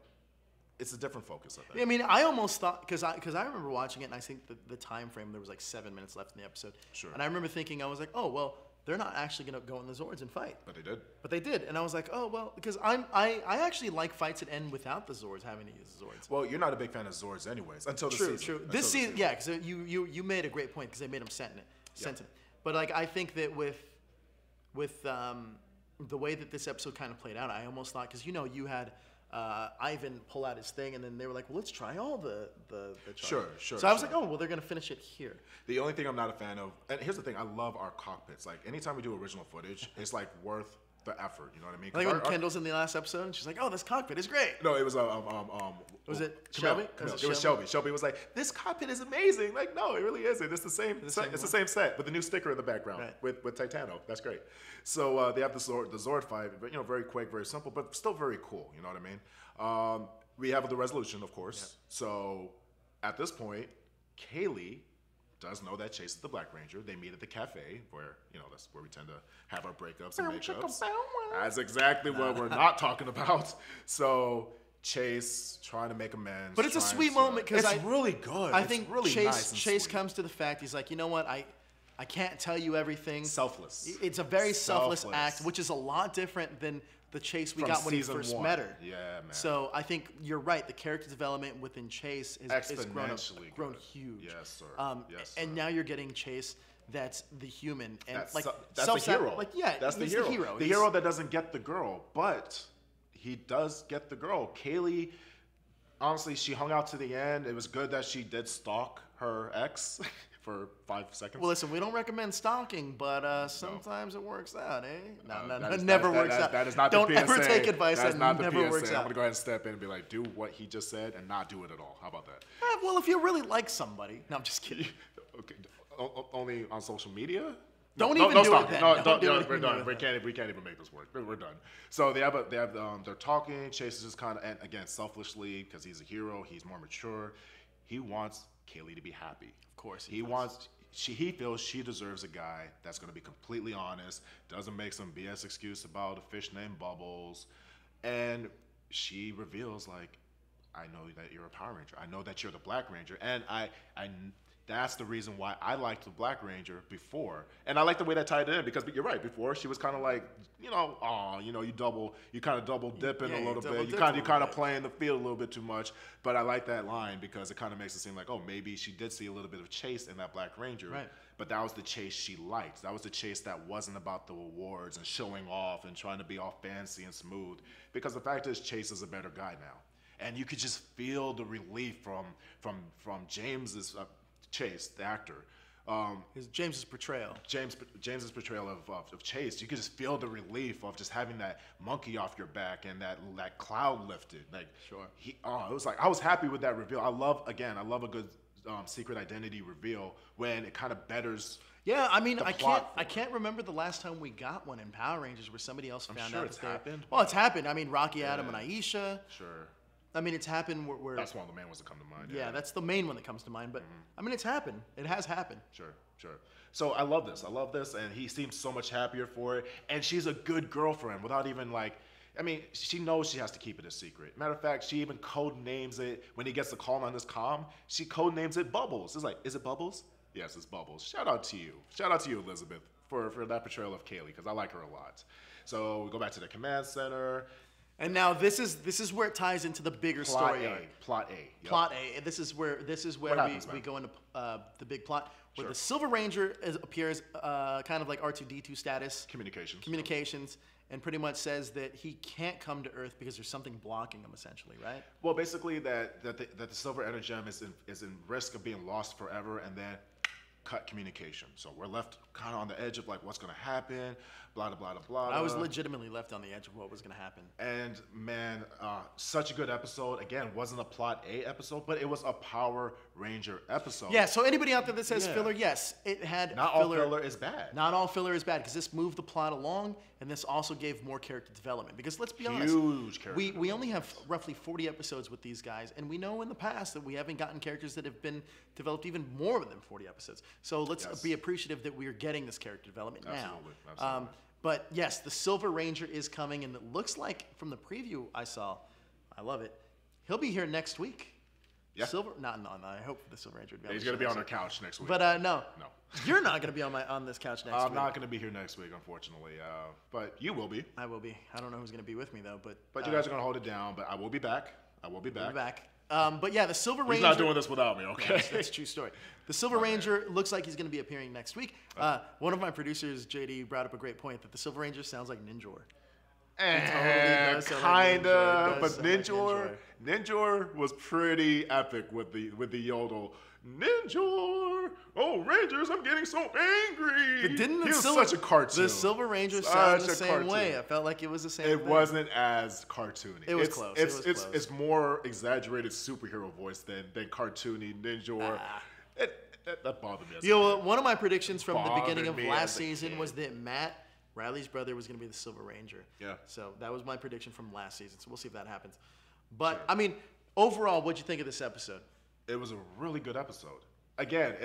it's a different focus of it. I mean, I almost thought, because I remember watching it, and I think the time frame, there was like 7 minutes left in the episode. Sure. And I remember thinking, I was like, oh, well, they're not actually going to go in the Zords and fight. But they did. But they did. And I was like, oh, well, because I actually like fights that end without the Zords having to use the Zords. Well, you're not a big fan of Zords anyways, until the season. True. This season, yeah, because you made a great point, because they made them sentient. But like, I think that with the way that this episode kind of played out, I almost thought, because you had Ivan pull out his thing, and then they were like, well, let's try all the Sure. So I was like, oh, well, they're going to finish it here. The only thing I'm not a fan of, and here's the thing, I love our cockpits. Like, anytime we do original footage, it's like worth the effort, you know what I mean? I think when Kendall's in the last episode, and she's like, oh, this cockpit is great. No, it was was it Shelby? It was Shelby. Shelby was like, this cockpit is amazing. Like, no, it really isn't. It's the same. It's the same set with the new sticker in the background with Titano. That's great. So they have the Zord fight. Very quick, very simple, but still very cool. You know what I mean? We have the resolution, of course. Yeah. So at this point, Kaylee does know that Chase is the Black Ranger. They meet at the cafe where, that's where we tend to have our breakups and makeups. That's exactly what we're not talking about. So Chase trying to make amends. But it's a sweet moment because it's really good. I think really Chase nice and Chase sweet. comes to the fact he's like, you know what, I can't tell you everything. Selfless. It's a very selfless act, which is a lot different than the Chase we got when he first met her. Yeah, man. So I think you're right. The character development within Chase is grown huge. Yes, sir. And now you're getting Chase that's the human and that's the hero. That's the he's hero. The hero. The hero that doesn't get the girl, but he does get the girl. Kaylee, honestly, she hung out to the end. It was good that she did stalk her ex for 5 seconds. Well, listen, we don't recommend stalking, but sometimes it works out, eh? No, that never works out. That is not don't the PSA. ever take advice That's that not the never PSA. works I'm out. going to go ahead and step in and be like, do what he just said and not do it at all. How about that? Well, if you really like somebody. No, I'm just kidding. Okay. Only on social media? Don't even do it stop. then. No, Don't do it we're even done. do We it can't even make this work. We're done. So they're talking. Chase is just kind of, and again, selfishly, because he's a hero, he's more mature. He wants Kaylee to be happy. Of course He feels she deserves a guy that's going to be completely honest, doesn't make some BS excuse about a fish named Bubbles, and she reveals, like, I know that you're a Power Ranger. I know that you're the Black Ranger, and I that's the reason why I liked the Black Ranger before. And I like the way that tied it in because you're right. Before she was kind of like, you kind of double dipping a little bit. You kind of playing the field a little bit too much. But I like that line because it kind of makes it seem like, oh, maybe she did see a little bit of Chase in that Black Ranger. Right. But that was the Chase she liked. That was the Chase that wasn't about the awards and showing off and trying to be all fancy and smooth. Because the fact is, Chase is a better guy now. And you could just feel the relief from James's Chase, the actor. James's portrayal. James's portrayal of Chase. You could just feel the relief of just having that monkey off your back and that cloud lifted. Like, sure. It was like I was happy with that reveal. I love a good secret identity reveal when it kind of betters. Yeah, I mean, I can't remember the last time we got one in Power Rangers where somebody else found out. It's happened. Well, it's happened. I mean, Rocky Adam and Aisha. Sure. I mean, it's happened where that's one of the main ones that come to mind. Yeah, that's the main one that comes to mind. But I mean, it's happened. It has happened. Sure. So I love this, and he seems so much happier for it. And she's a good girlfriend without even she knows she has to keep it a secret. Matter of fact, she even code names it when he gets the call on his comm. She code names it Bubbles. It's like, is it Bubbles? Yes, it's Bubbles. Shout out to you, Elizabeth, for that portrayal of Kaylee because I like her a lot. So we go back to the command center. And now this is where it ties into the bigger story arc. Plot A. Yep. Plot A. This is where we go into the big plot where the Silver Ranger appears kind of like R2-D2 status. Communications, and pretty much says that he can't come to Earth because there's something blocking him, essentially, right? Well, basically that the Silver Energem is in risk of being lost forever, and then cut communication. So we're left kind of on the edge of like what's going to happen, blah, blah, blah, blah. I was legitimately left on the edge of what was going to happen. And man, such a good episode. Again, wasn't a Plot A episode, but it was a Power Ranger episode. Yeah, so anybody out there that says filler, yes, it had Not filler. all filler is bad. Not all filler is bad because this moved the plot along and this also gave more character development. Because let's be honest, we only have roughly 40 episodes with these guys, and we know in the past that we haven't gotten characters that have been developed even more than 40 episodes. So let's be appreciative that we're getting this character development now. Absolutely. But yes, the Silver Ranger is coming, and it looks like from the preview I saw, I love it. He'll be here next week. Yeah. I hope the Silver Ranger would be. He's gonna be on our couch next week. But no, you're not gonna be on this couch next week. I'm not gonna be here next week, unfortunately. But you will be. I will be. I don't know who's gonna be with me though. But you guys are gonna hold it down. But I will be back. We'll be back. But yeah, the Silver Ranger. He's not doing this without me, okay? Yeah, that's a true story. The Silver Ranger looks like he's going to be appearing next week. One of my producers, JD, brought up a great point that the Silver Ranger sounds like Ninjor. Kinda, but Ninjor was pretty epic with the yodel. Ninjor, oh Rangers, I'm getting so angry. But didn't he was such a cartoon. The Silver Ranger sounded the same way. I felt like it was the same. It wasn't as cartoony. It was close. It's more exaggerated superhero voice than cartoony Ninjor. That bothered me. One of my predictions from the beginning of last season was that Matt, Riley's brother, was going to be the Silver Ranger. Yeah. So that was my prediction from last season. So we'll see if that happens. But I mean, overall, what'd you think of this episode? It was a really good episode. Again,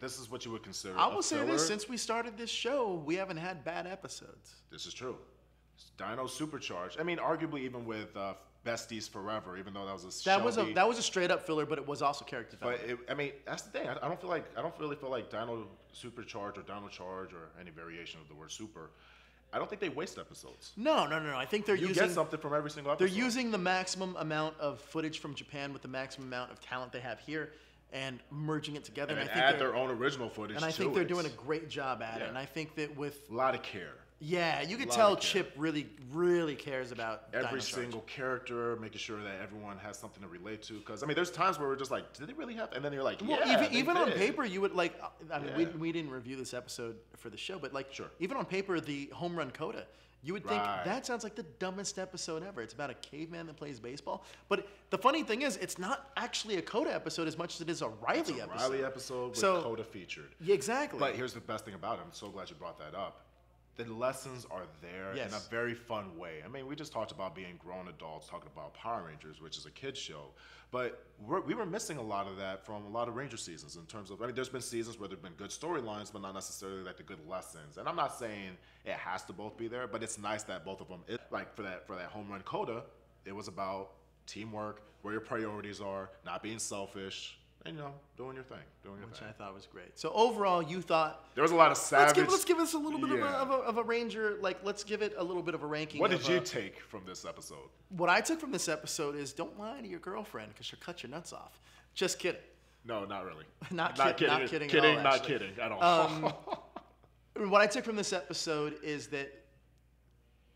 this is what you would consider. I will say this: since we started this show, we haven't had bad episodes. This is true. Dino supercharged. I mean, arguably even with besties forever, even though that was a that was a straight up filler, but it was also character development. But I mean, that's the thing. I don't really feel like Dino Supercharge or Dino Charge or any variation of the word super. I don't think they waste episodes. No. I think they're using get something from every single episode. They're using the maximum amount of footage from Japan with the maximum amount of talent they have here, and merging it together. And I think add their own original footage. And I think they're doing a great job at it. And I think that with a lot of care. Yeah, you can tell Chip really cares about every single character, making sure that everyone has something to relate to. Because I mean, there's times where we're just like, did they really have? And then you're like, well, even on paper, you would like. I mean, we didn't review this episode for the show, but like, even on paper, the home run coda, you would think that sounds like the dumbest episode ever. It's about a caveman that plays baseball. But the funny thing is, it's not actually a Coda episode as much as it is a Riley episode. Riley episode with Coda featured. Yeah, exactly. But here's the best thing about it. I'm so glad you brought that up. The lessons are there in a very fun way. I mean, we just talked about being grown adults, talking about Power Rangers, which is a kid's show. But we were missing a lot of that from a lot of Ranger seasons in terms of, I mean, there's been seasons where there have been good storylines, but not necessarily like the good lessons. And I'm not saying it has to both be there, but it's nice that both of them, like for that home run coda, it was about teamwork, where your priorities are, not being selfish, and doing your thing, which I thought was great. So overall, you thought there was a lot of savage. Let's give us a little bit of a Ranger. Like, let's give it a little bit of a ranking. What did you take from this episode? What I took from this episode is don't lie to your girlfriend because she'll cut your nuts off. Just kidding. No, not really. Not kidding. Not kidding at all. What I took from this episode is that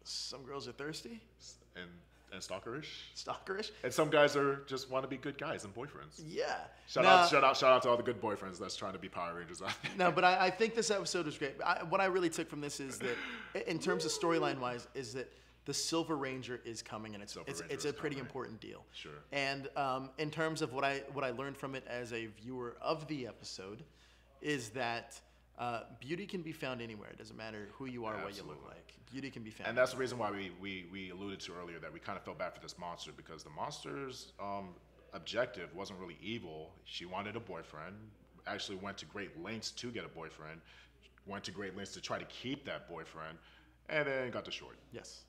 some girls are thirsty and stalkerish. And some guys just want to be good guys and boyfriends. Yeah. Shout out to all the good boyfriends that's trying to be Power Rangers out there. No, but I think this episode was great. What I really took from this is that, in terms of storyline wise, is that the Silver Ranger is coming, and it's a pretty important deal. Sure. And in terms of what I learned from it as a viewer of the episode, is that beauty can be found anywhere. It doesn't matter who you are or what you look like. Beauty can be found. And that's the reason why we alluded to earlier that we kind of felt bad for this monster, because the monster's objective wasn't really evil. She wanted a boyfriend, actually went to great lengths to get a boyfriend, went to great lengths to try to keep that boyfriend, and then got the short. Yes.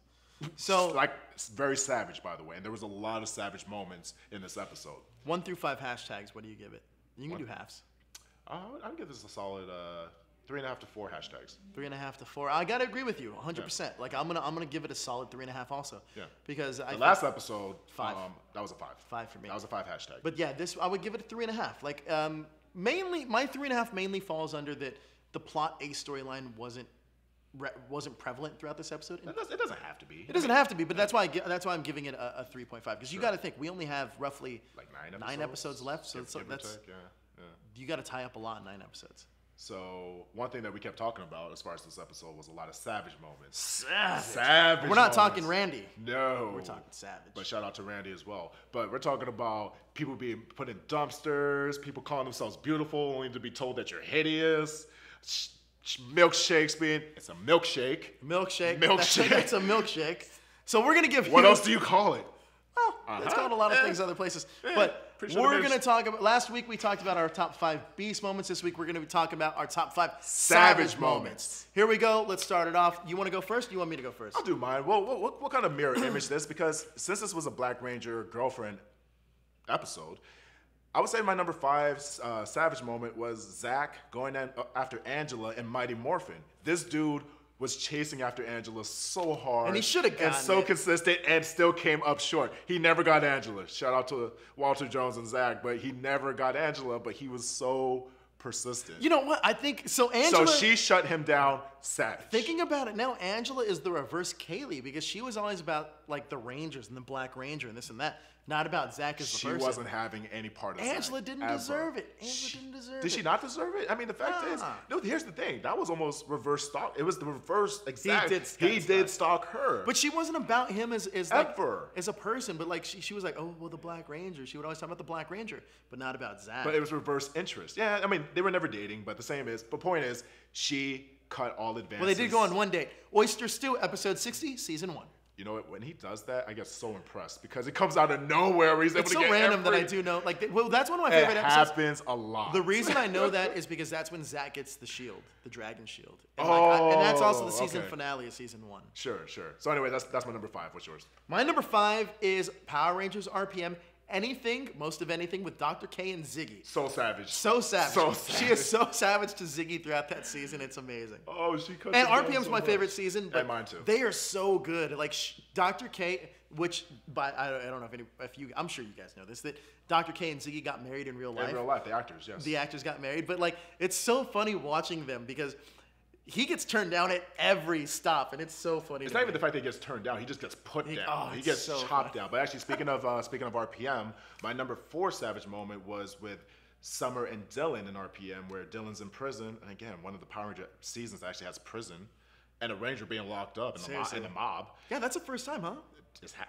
So, like, very savage, by the way. And there was a lot of savage moments in this episode. 1 through 5 hashtags. What do you give it? You can do halves. I'd give this a solid 3.5 to 4 hashtags. 3.5 to 4. I gotta agree with you, 100%. Yeah. Like I'm gonna give it a solid 3.5 also. Yeah. Because the last episode, 5. That was a 5. 5 for me. That was a 5 hashtag. But yeah, this I would give it a 3.5. Like mainly my 3.5 mainly falls under that the plot A storyline wasn't prevalent throughout this episode. It doesn't have to be. It doesn't have to be, but that's why I'm giving it a 3.5, because you got to think we only have roughly like 9 episodes left, so that's you got to tie up a lot in 9 episodes. So one thing that we kept talking about as far as this episode was a lot of savage moments. Savage. We're not talking Randy. No. We're talking savage. But shout out to Randy as well. But we're talking about people being put in dumpsters, people calling themselves beautiful only to be told that you're hideous. Milkshakes being, it's a milkshake. Milkshake. It's a milkshake. So we're going to give What else do you call it? Well, it's called a lot of things other places. But we're going to talk about, last week we talked about our top 5 beast moments. This week we're going to be talking about our top 5 savage moments. Here we go. Let's start it off. You want to go first? Or you want me to go first? I'll do mine. Well, what kind of mirror image this? Because since this was a Black Ranger girlfriend episode, I would say my number 5 savage moment was Zach going after Angela and Mighty Morphin. This dude was chasing after Angela so hard. And he should have gotten and so consistent and still came up short. He never got Angela. Shout out to Walter Jones and Zach, but he never got Angela, but he was so persistent. You know what? I think so. Angela. So she shut him down. Savage. Thinking about it now, Angela is the reverse Kaylee, because she was always about like the Rangers and the Black Ranger and this and that, not about Zach as the person. She wasn't having any part of Angela Zach didn't deserve it. Angela didn't deserve it. Did she not deserve it? I mean, the fact is, no. Here's the thing. That was almost reverse stalk. It was the reverse exact. He did stalk her. But she wasn't about him as like, ever as a person. But like she was like, oh well, the Black Ranger. She would always talk about the Black Ranger, but not about Zach. But it was reverse interest. Yeah, I mean, they were never dating. But the point is, she cut all advances. Well, they did go on one date. Oyster Stew, episode 60, season 1. You know what? When he does that, I get so impressed because it comes out of nowhere. Where he's able It's to so get random that I every- do know. Like, well, that's one of my favorite episodes. It happens a lot. The reason I know that is because that's when Zach gets the shield, the dragon shield. And, and that's also the season finale of season 1. Sure. So anyway, that's my number 5. What's yours? My number 5 is Power Rangers RPM. Most of anything with Dr. K and Ziggy. So savage. So savage. She is so savage to Ziggy throughout that season. It's amazing. Oh, she cuts And it down RPM's so my much. favorite season. But And mine too. They are so good. Like Dr. K, which I don't know if you, I'm sure you guys know this, that Dr. K and Ziggy got married in real life. In real life, the actors, yes. The actors got married, but like it's so funny watching them because he gets turned down at every stop, and it's so funny. It's not even the fact that he gets turned down; he just gets put down. He gets so chopped down. But actually, speaking of RPM, my number 4 savage moment was with Summer and Dylan in RPM, where Dylan's in prison, and again, one of the Power Ranger seasons actually has prison, and a Ranger being locked up in the mob. Yeah, that's the first time, huh?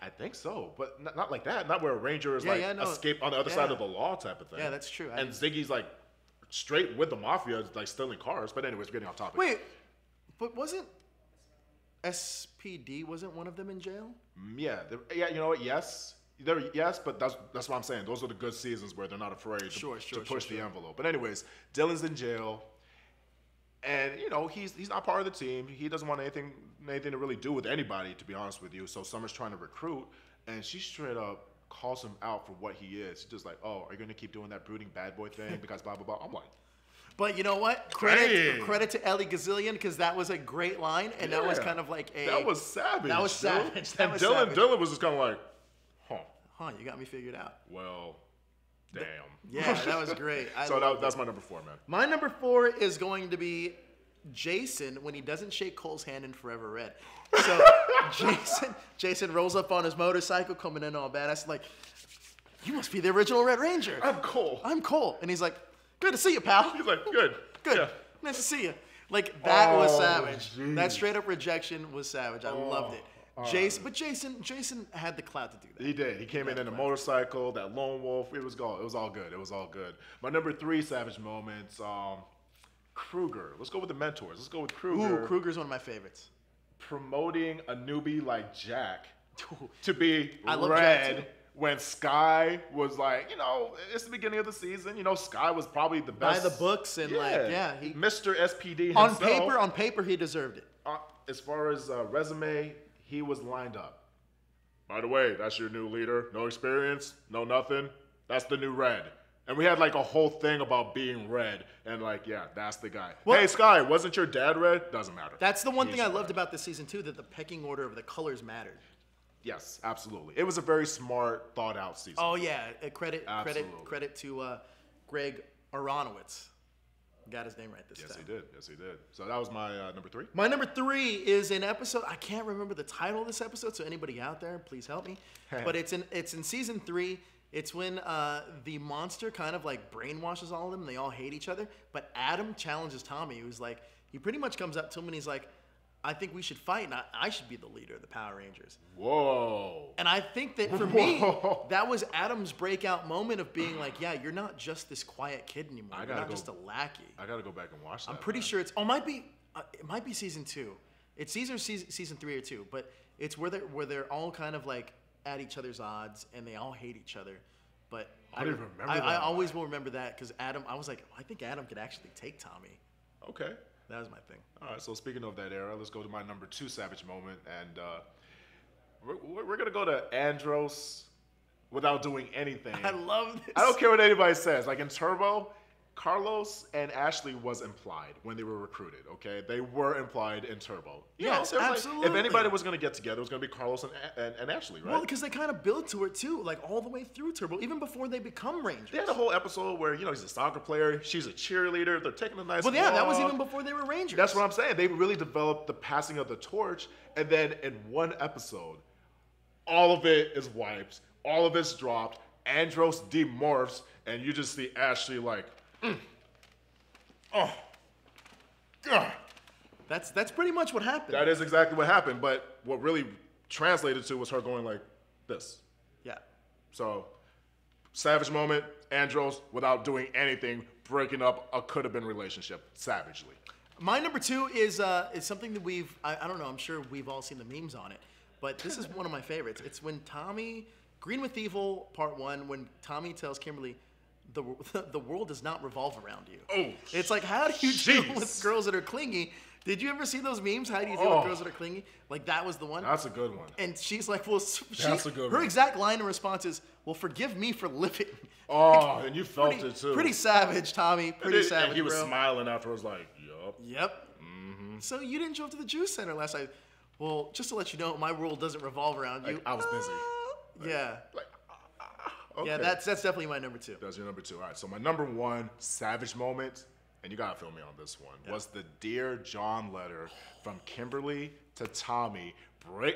I think so, but not like that. Not where a Ranger is escape on the other side of the law type of thing. Yeah, that's true. And Ziggy's like straight with the mafia, like stealing cars. But anyways, we're getting off topic. Wait, but wasn't SPD one of them in jail? Yeah, you know what? Yes, but that's what I'm saying. Those are the good seasons where they're not afraid to push the envelope. But anyways, Dylan's in jail, and you know he's not part of the team. He doesn't want anything to really do with anybody, to be honest with you. So Summer's trying to recruit, and she straight up calls him out for what he is. She's just like, "Oh, are you gonna keep doing that brooding bad boy thing because blah blah blah?" I'm like. But you know what? Credit to Ellie Gazillion because that was a great line, and that was kind of like that was savage. That was savage. That was Dylan was just kind of like, huh, you got me figured out. Well, damn. Yeah, that was great. That's my number 4, man. My number 4 is going to be Jason when he doesn't shake Cole's hand in Forever Red. So Jason rolls up on his motorcycle, coming in all badass, like, you must be the original Red Ranger. I'm Cole. And he's like, good to see you, pal. He's like, good. Yeah. Nice to see you. Like, that was savage. Geez. That straight up rejection was savage. I loved it. Jason had the clout to do that. He did. He came in a motorcycle, that lone wolf. It was all good. My number 3 savage moments, Kruger. Let's go with the mentors. Let's go with Kruger. Ooh, Kruger's one of my favorites. Promoting a newbie like Jack to be I love red Jack too. When Sky was like, it's the beginning of the season. Sky was probably the best. By the books and Mr. SPD himself. On paper, he deserved it. As far as resume, he was lined up. By the way, that's your new leader. No experience, no nothing. That's the new Red. And we had like a whole thing about being red. And like, yeah, that's the guy. Well, hey, Sky, wasn't your dad red? Doesn't matter. That's the one thing I loved about this season too, that the pecking order of the colors mattered. Yes, absolutely. It was a very smart, thought-out season. Oh yeah, credit to Greg Aronowitz. Got his name right this time. Yes, he did. So that was my number 3. My number 3 is an episode. I can't remember the title of this episode, so anybody out there, please help me. But it's in season 3. It's when the monster kind of like brainwashes all of them. And they all hate each other. But Adam challenges Tommy. He pretty much comes up to him and he's like, I think we should fight, and I should be the leader of the Power Rangers. Whoa. And I think that for me, that was Adam's breakout moment of being like, yeah, you're not just this quiet kid anymore. You're not just a lackey. I got to go back and watch that. I'm pretty sure it might be season 2. It's either season 3 or 2, but it's where they're all kind of like at each other's odds, and they all hate each other. But I didn't remember that. I always will remember that because Adam, I was like, I think Adam could actually take Tommy. Okay. That was my thing. All right, so speaking of that era, let's go to my number 2 savage moment. And we're going to go to Andros without doing anything. I love this. I don't care what anybody says. Like in Turbo, Carlos and Ashley was implied when they were recruited, okay? They were implied in Turbo. Yes, absolutely. Like, if anybody was going to get together, it was going to be Carlos and Ashley, right? Well, because they kind of built to it, too, like all the way through Turbo, even before they become Rangers. They had a whole episode where, he's a soccer player, she's a cheerleader, they're taking a nice walk. Well, yeah, that was even before they were Rangers. That's what I'm saying. They really developed the passing of the torch, and then in one episode, all of it is wiped, all of it's dropped, Andros demorphs, and you just see Ashley like, oh, God. That's pretty much what happened. That is exactly what happened, but what really translated to was her going like this. Yeah. So, savage moment, Andros, without doing anything, breaking up a could-have-been relationship savagely. My number 2 is something that I don't know, I'm sure we've all seen the memes on it, but this is one of my favorites. It's when Tommy, Green with Evil Part 1, when Tommy tells Kimberly, the world does not revolve around you. Oh, it's like, how do you deal with girls that are clingy? Did you ever see those memes? How do you deal with girls that are clingy? Like, that was the one. That's a good one. And she's like, well, That's a good her one. exact line of response is, well, forgive me for living. Oh, and you felt it too. Pretty savage, Tommy. Pretty savage, and he was bro. smiling afterwards like, yup. Yep. Mm-hmm. So you didn't show up to the Juice Center last night. Well, just to let you know, my world doesn't revolve around you. Like, I was busy. Yeah. Okay. Yeah, that's definitely my number 2. That's your number 2. All right, so my number 1 savage moment, and you gotta feel me on this one, was the Dear John letter from Kimberly to Tommy.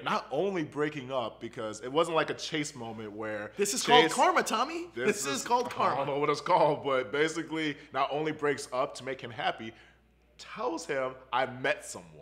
Not only breaking up, because it wasn't like a Chase moment where this is called karma, Tommy. This is called karma. I don't know what it's called, but basically not only breaks up to make him happy, tells him I met someone.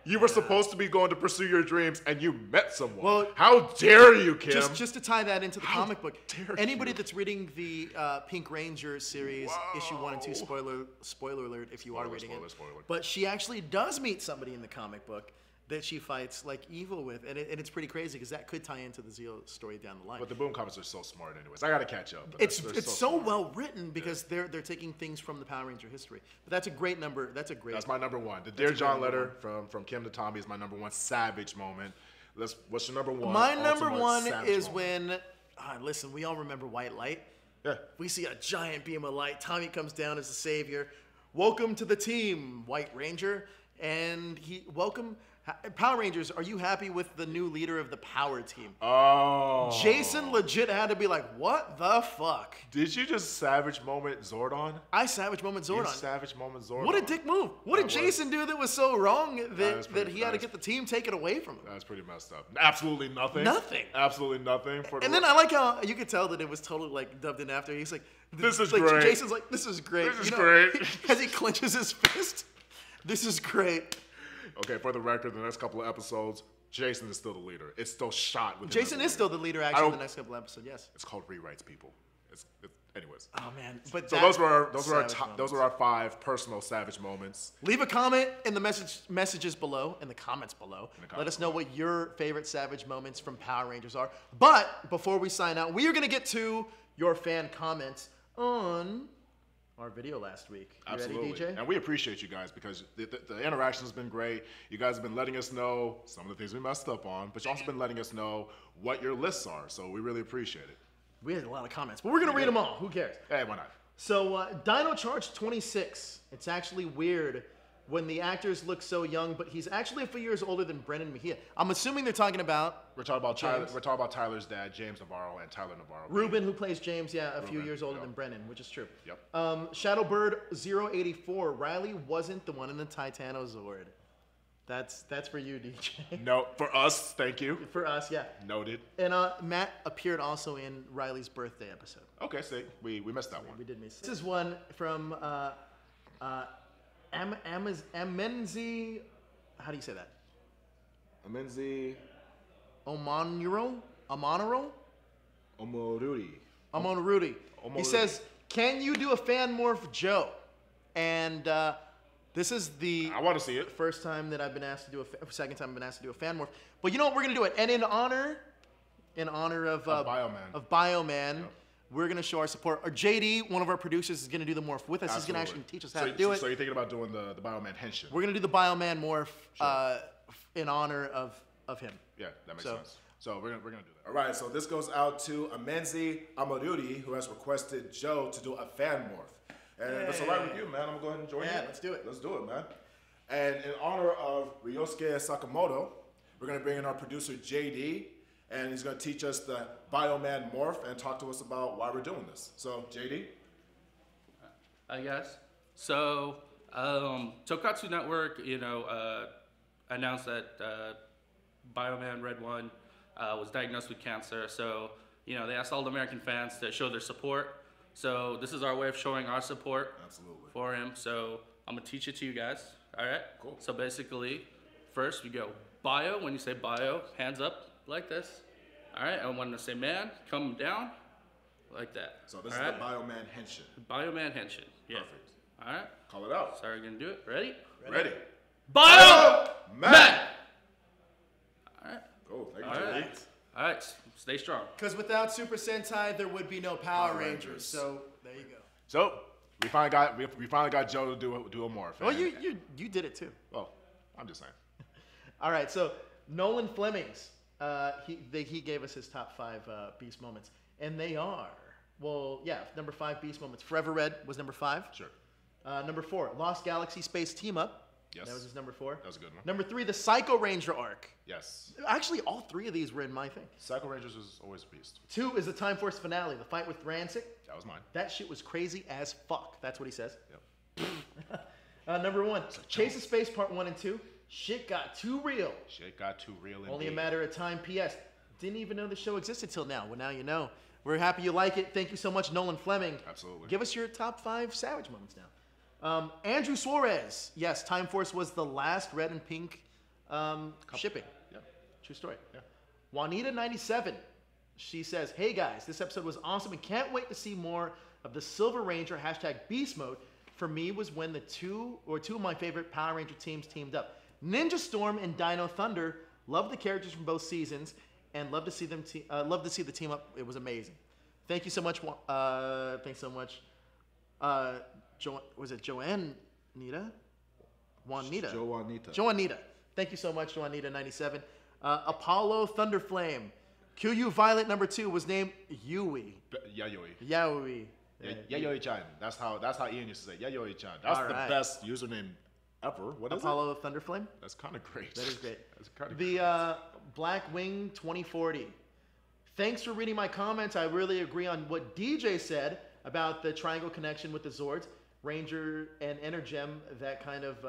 You were supposed to be going to pursue your dreams, and you met someone. Well, how dare you, Kim? Just to tie that into the comic book, anybody that's reading the Pink Ranger series, issue 1 and 2, spoiler alert if you are reading it. But she actually does meet somebody in the comic book that she fights like evil with, and it's pretty crazy because that could tie into the Zeo story down the line. But the Boom comics are so smart, anyways. I gotta catch up. It's so well written because they're taking things from the Power Ranger history. But that's a great number. That's my number 1. The Dear John letter from Kim to Tommy is my number 1 savage moment. What's your number 1? My number 1 is when, listen, we all remember White Light. Yeah. We see a giant beam of light. Tommy comes down as the savior. Welcome to the team, White Ranger, and Power Rangers, are you happy with the new leader of the Power Team? Oh. Jason legit had to be like, what the fuck? Did you just savage moment Zordon? I savage moment Zordon. You savage moment Zordon. What a dick move. What did Jason do that was so wrong that he had to get the team taken away from him? That's pretty messed up. Absolutely nothing. Nothing. Absolutely nothing. And then I like how you could tell that it was totally like dubbed in after. He's like, this is like, great. Jason's like, this is great. This is great. As he clenches his fist, this is great. Okay, for the record, the next couple of episodes, Jason is still the leader. It's still shot with Jason is still the leader, actually, in the next couple of episodes, yes. It's called rewrites, people. Anyways. Oh, man. But so those were our 5 personal savage moments. Leave a comment in the messages below, in the comments below. Let us know what your favorite savage moments from Power Rangers are. But before we sign out, we are going to get to your fan comments on our video last week. You Absolutely. ready, DJ? And we appreciate you guys because the interaction has been great. You guys have been letting us know some of the things we messed up on, but you've also been letting us know what your lists are. So we really appreciate it. We had a lot of comments, but we're going to read them all. Who cares? Hey, why not? So, Dino Charge 26. It's actually weird when the actors look so young, but he's actually a few years older than Brennan Mejia. I'm assuming they're talking about... We're talking about Tyler's dad, James Navarro, and Tyler Navarro. Ruben, who plays James, a few years older than Brennan, which is true. Yep. Shadowbird 084. Riley wasn't the one in the Titanozord. That's for you, DJ. No, for us, thank you. For us, yeah. Noted. And Matt appeared also in Riley's birthday episode. Okay, see, we missed that one. We did miss it. This is one from Amenzi. How do you say that? Amenzi. Omonuro. Omorudi. He says, "Can you do a fan morph, Joe?" And this is the I want to see it. First time that I've been asked to do second time I've been asked to do a fan morph. But you know what? We're gonna do it, and in honor of Bioman. Yep. We're gonna show our support. Our JD, one of our producers, is gonna do the morph with us. Absolutely. He's gonna actually teach us how to do it. So you're thinking about doing the Bioman henshin? We're gonna do the Bioman morph in honor of him. Yeah, that makes sense. So we're gonna do that. All right, so this goes out to Amenzi Amaruri, who has requested Joe to do a fan morph. And that's all right with you, man. I'm gonna go ahead and join you. Yeah, let's do it. Let's do it, man. And in honor of Ryosuke Sakamoto, we're gonna bring in our producer JD, and he's gonna teach us the Bioman morph and talk to us about why we're doing this. So JD? I guess. So Tokatsu Network, announced that Bioman Red One was diagnosed with cancer. So, they asked all the American fans to show their support. So this is our way of showing our support for him. So I'm gonna teach it to you guys. All right? Cool. So basically, first we go bio. When you say bio, hands up like this. All right? And when I say man, come down like that. So this is the Bioman henshin. Bioman henshin. Yeah. Perfect. All right? Call it out. So we're gonna do it. Ready? Ready. Bio Man! All right, stay strong. Because without Super Sentai, there would be no Power Rangers. So there you go. So we finally got Joe to do a morph. Well, you did it too. Well, I'm just saying. All right, so Nolan Fleming's he gave us his top 5 Beast moments, and they are number 5 Beast moments. Forever Red was number 5. Sure. Number 4, Lost Galaxy Space Team Up. Yes. That was his number 4. That was a good one. Number 3, the Psycho Ranger arc. Yes. Actually, all 3 of these were in my thing. Psycho Rangers was always a beast. 2 is the Time Force finale, the fight with Rancic. That was mine. That shit was crazy as fuck. That's what he says. Yep. Number 1, Chase of Space Part 1 and 2. Shit got too real. Shit got too real. Only a matter of time. P.S. Didn't even know the show existed till now. Well, now you know. We're happy you like it. Thank you so much, Nolan Fleming. Absolutely. Give us your top 5 Savage moments now. Andrew Suarez. Yes, Time Force was the last red and pink shipping. Yeah. True story. Yeah. Juanita97. She says, hey guys, this episode was awesome and can't wait to see more of the Silver Ranger #Beast Mode. For me was when the two of my favorite Power Ranger teams teamed up. Ninja Storm and Dino Thunder. Love the characters from both seasons and love to see them love to see the team up. It was amazing. Thank you so much. Thanks so much. Was it Joanne Nita? Juanita. Joanita. Thank you so much, Joanita97. Apollo Thunderflame. QU Violet number 2 was named Yui. Yayoi. Yayoi-chan. That's how Ian used to say. Yayoi-chan. That's the best username ever. What is Apollo Thunderflame? That's kind of great. That is great. That's kind of The Black Wing 2040. Thanks for reading my comments. I really agree on what DJ said about the triangle connection with the Zords, Ranger, and Energem. That kind of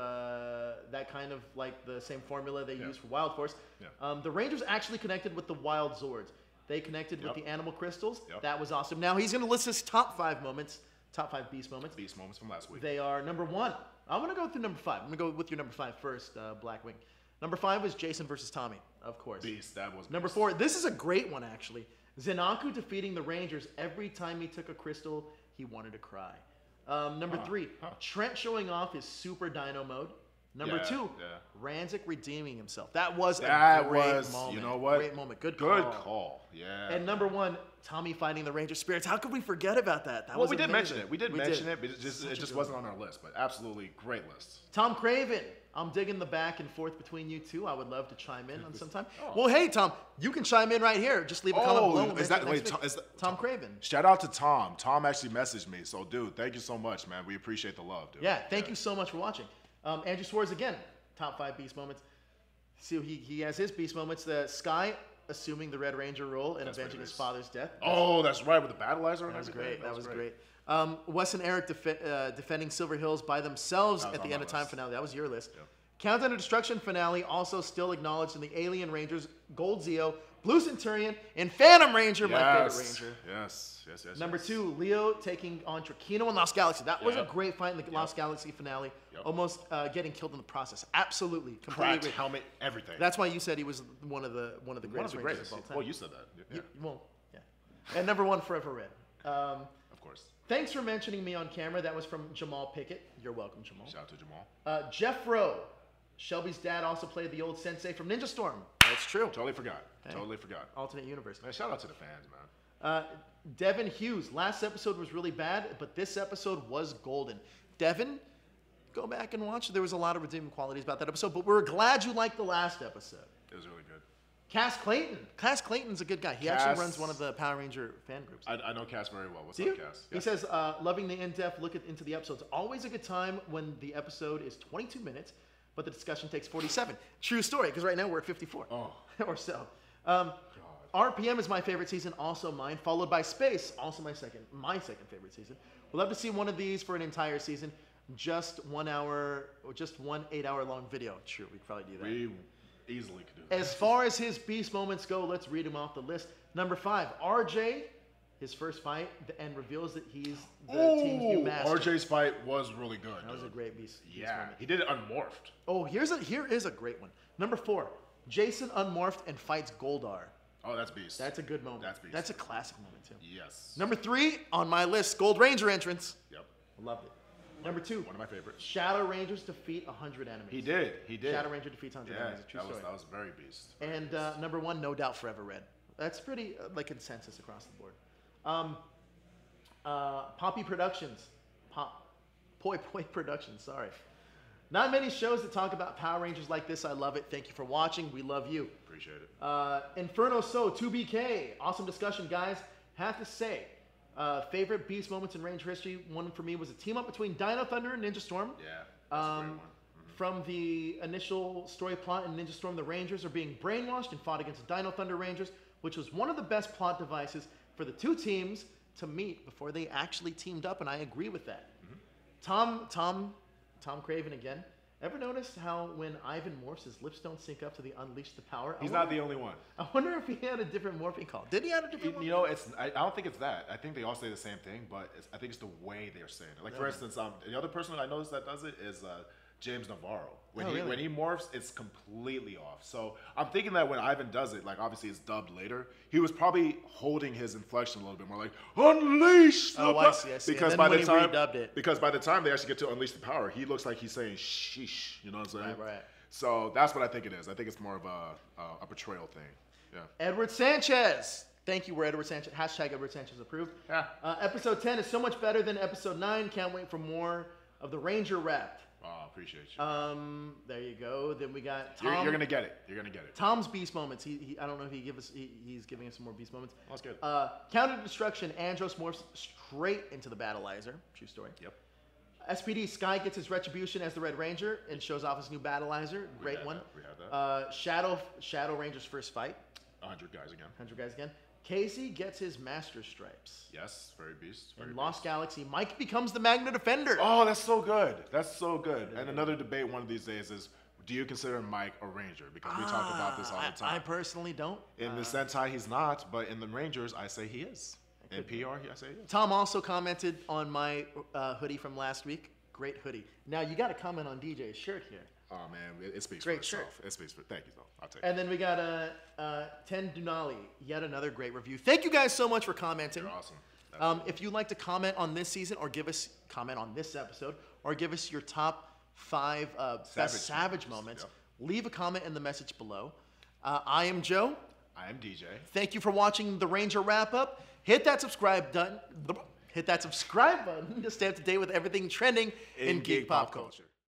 like the same formula they use for Wild Force. Yeah. The Rangers actually connected with the Wild Zords. They connected with the animal crystals. Yep. That was awesome. Now he's going to list his top 5 moments, top 5 Beast moments. Beast moments from last week. They are number 1. I'm going to go through number 5. I'm going to go with your number 5 first, Black Wing. Number 5 was Jason versus Tommy, of course. Beast. That was Number beast. 4. This is a great one, actually. Zenaku defeating the Rangers. Every time he took a crystal, he wanted to cry. Number 3. Trent showing off his Super Dino mode. Number 2. Rancic redeeming himself. That was a great moment. You know what? Great moment. Good call. Yeah. And number 1, Tommy fighting the Ranger spirits. How could we forget about that? That was we did amazing. mention it. We did mention it, but it just wasn't on our list. But absolutely great list. Tom Craven. I'm digging the back and forth between you two. I would love to chime in on sometime. Well, hey, Tom, you can chime in right here. Just leave a comment below. Is that Tom Craven? Shout out to Tom. Tom actually messaged me. So, dude, thank you so much, man. We appreciate the love, dude. Yeah, thank you so much for watching. Andrew Suarez again. Top 5 Beast moments. See, he has his Beast moments. The Sky assuming the Red Ranger role and avenging his father's death. Oh, that's right, with the battleizer. That was great. That was great. Wes and Eric defending Silver Hills by themselves at the end of time finale. That was your list. Yep. Countdown to Destruction finale also still acknowledged in the Alien Rangers, Gold Zeo, Blue Centurion, and Phantom Ranger, my favorite Ranger. Yes. Number 2, Leo taking on Trikino and Lost Galaxy. That was a great fight in the Lost Galaxy finale. Almost getting killed in the process. Absolutely. Completely. Cracked helmet, everything. That's why you said he was one of the greatest Rangers of all time. Well, you said that. Yeah. And number 1, Forever Red. Of course. Thanks for mentioning me on camera. That was from Jamal Pickett. You're welcome, Jamal. Shout out to Jamal. Jeff Rowe. Shelby's dad also played the old sensei from Ninja Storm. That's true. Totally forgot. Totally forgot. Alternate universe. Man, shout out to the fans, man. Devin Hughes. Last episode was really bad, but this episode was golden. Devin, go back and watch. There was a lot of redeeming qualities about that episode, but we're glad you liked the last episode. It was really good. Cass Clayton. Cass Clayton's a good guy. He actually runs one of the Power Ranger fan groups. I know Cass very well. What's up, Cass? He says, loving the in-depth look into the episodes. Always a good time when the episode is 22 minutes, but the discussion takes 47. True story, because right now we're at 54. Or so. RPM is my favorite season, also mine, followed by Space, also my second favorite season. We'd love to see one of these for an entire season. Just 1 hour, or just one 8-hour long video. Sure, we could probably do that. We easily could do that. As far as his Beast moments go, let's read them off the list. Number 5, RJ, his first fight, and reveals that he's the team's new master. RJ's fight was really good. That was a great Beast moment. He did it unmorphed. Oh, here is a great one. Number 4, Jason unmorphed and fights Goldar. Oh, that's Beast. That's a good moment. That's Beast. That's a classic moment, too. Yes. Number 3 on my list, Gold Ranger entrance. Yep. Loved it. Number 2. One of my favorites. Shadow Rangers defeat 100 enemies. He did. Shadow Ranger defeats 100 enemies. True story. That was very Beast. And number 1, no doubt, Forever Red. That's pretty like consensus across the board. Poppy Productions. Poi Productions, sorry. Not many shows that talk about Power Rangers like this. I love it. Thank you for watching. We love you. Appreciate it. Inferno So 2BK. Awesome discussion, guys. Have to say, favorite Beast moments in Ranger history. One for me was a team up between Dino Thunder and Ninja Storm. Yeah, that's a great one. From the initial story plot in Ninja Storm, the Rangers are being brainwashed and fought against the Dino Thunder Rangers, which was one of the best plot devices for the two teams to meet before they actually teamed up, and I agree with that. Tom Craven again. Ever noticed how when Ivan morphs, his lips don't sync up to the Unleash the Power? He's not the only one. I wonder if he had a different morphing call. Did he have a different You know, I don't think it's that. I think they all say the same thing, but I think it's the way they're saying it. Like, for instance, the other person I noticed that does it is James Navarro. When he morphs, it's completely off. So I'm thinking that when Ivan does it, like obviously it's dubbed later, he was probably holding his inflection a little bit more, like unleash the power. I see. Because by the time they actually get to unleash the power, he looks like he's saying sheesh. You know what I'm saying? Right. So that's what I think it is. I think it's more of a portrayal thing. Yeah. Edward Sanchez. Thank you, we're Edward Sanchez. Hashtag Edward Sanchez approved. Yeah. Episode 10 is so much better than episode 9. Can't wait for more of the Ranger rap. Oh, appreciate you. There you go. Then we got Tom. You're gonna get it. You're gonna get it. Tom's Beast moments. I don't know if he's giving us some more Beast moments. That's good. Counter Destruction. Andros morphs straight into the Battleizer. True story. Yep. SPD Sky gets his retribution as the Red Ranger and shows off his new Battleizer. Great one. We have that. Shadow Ranger's first fight. 100 guys again. 100 guys again. Casey gets his Master Stripes. Yes, very beast. In Lost Galaxy, Mike becomes the Magna Defender. Oh, that's so good. That's so good. And another debate one of these days is, do you consider Mike a Ranger? Because we talk about this all the time. I personally don't. In the Sentai, he's not, but in the Rangers, I say he is. In PR, I say he is. Tom also commented on my hoodie from last week. Great hoodie. Now, you got to comment on DJ's shirt here. Oh, man, it speaks Great for itself. shirt. It speaks for Thank you, though. I'll take it. And then we got Ten Dunali, yet another great review. Thank you guys so much for commenting. You're awesome. If you'd like to comment on this season or comment on this episode or give us your top 5 best Savage moments, leave a comment in the message below. I am Joe. I am DJ. Thank you for watching the Ranger Wrap-Up. Hit that subscribe button to stay up to date with everything trending in geek pop culture.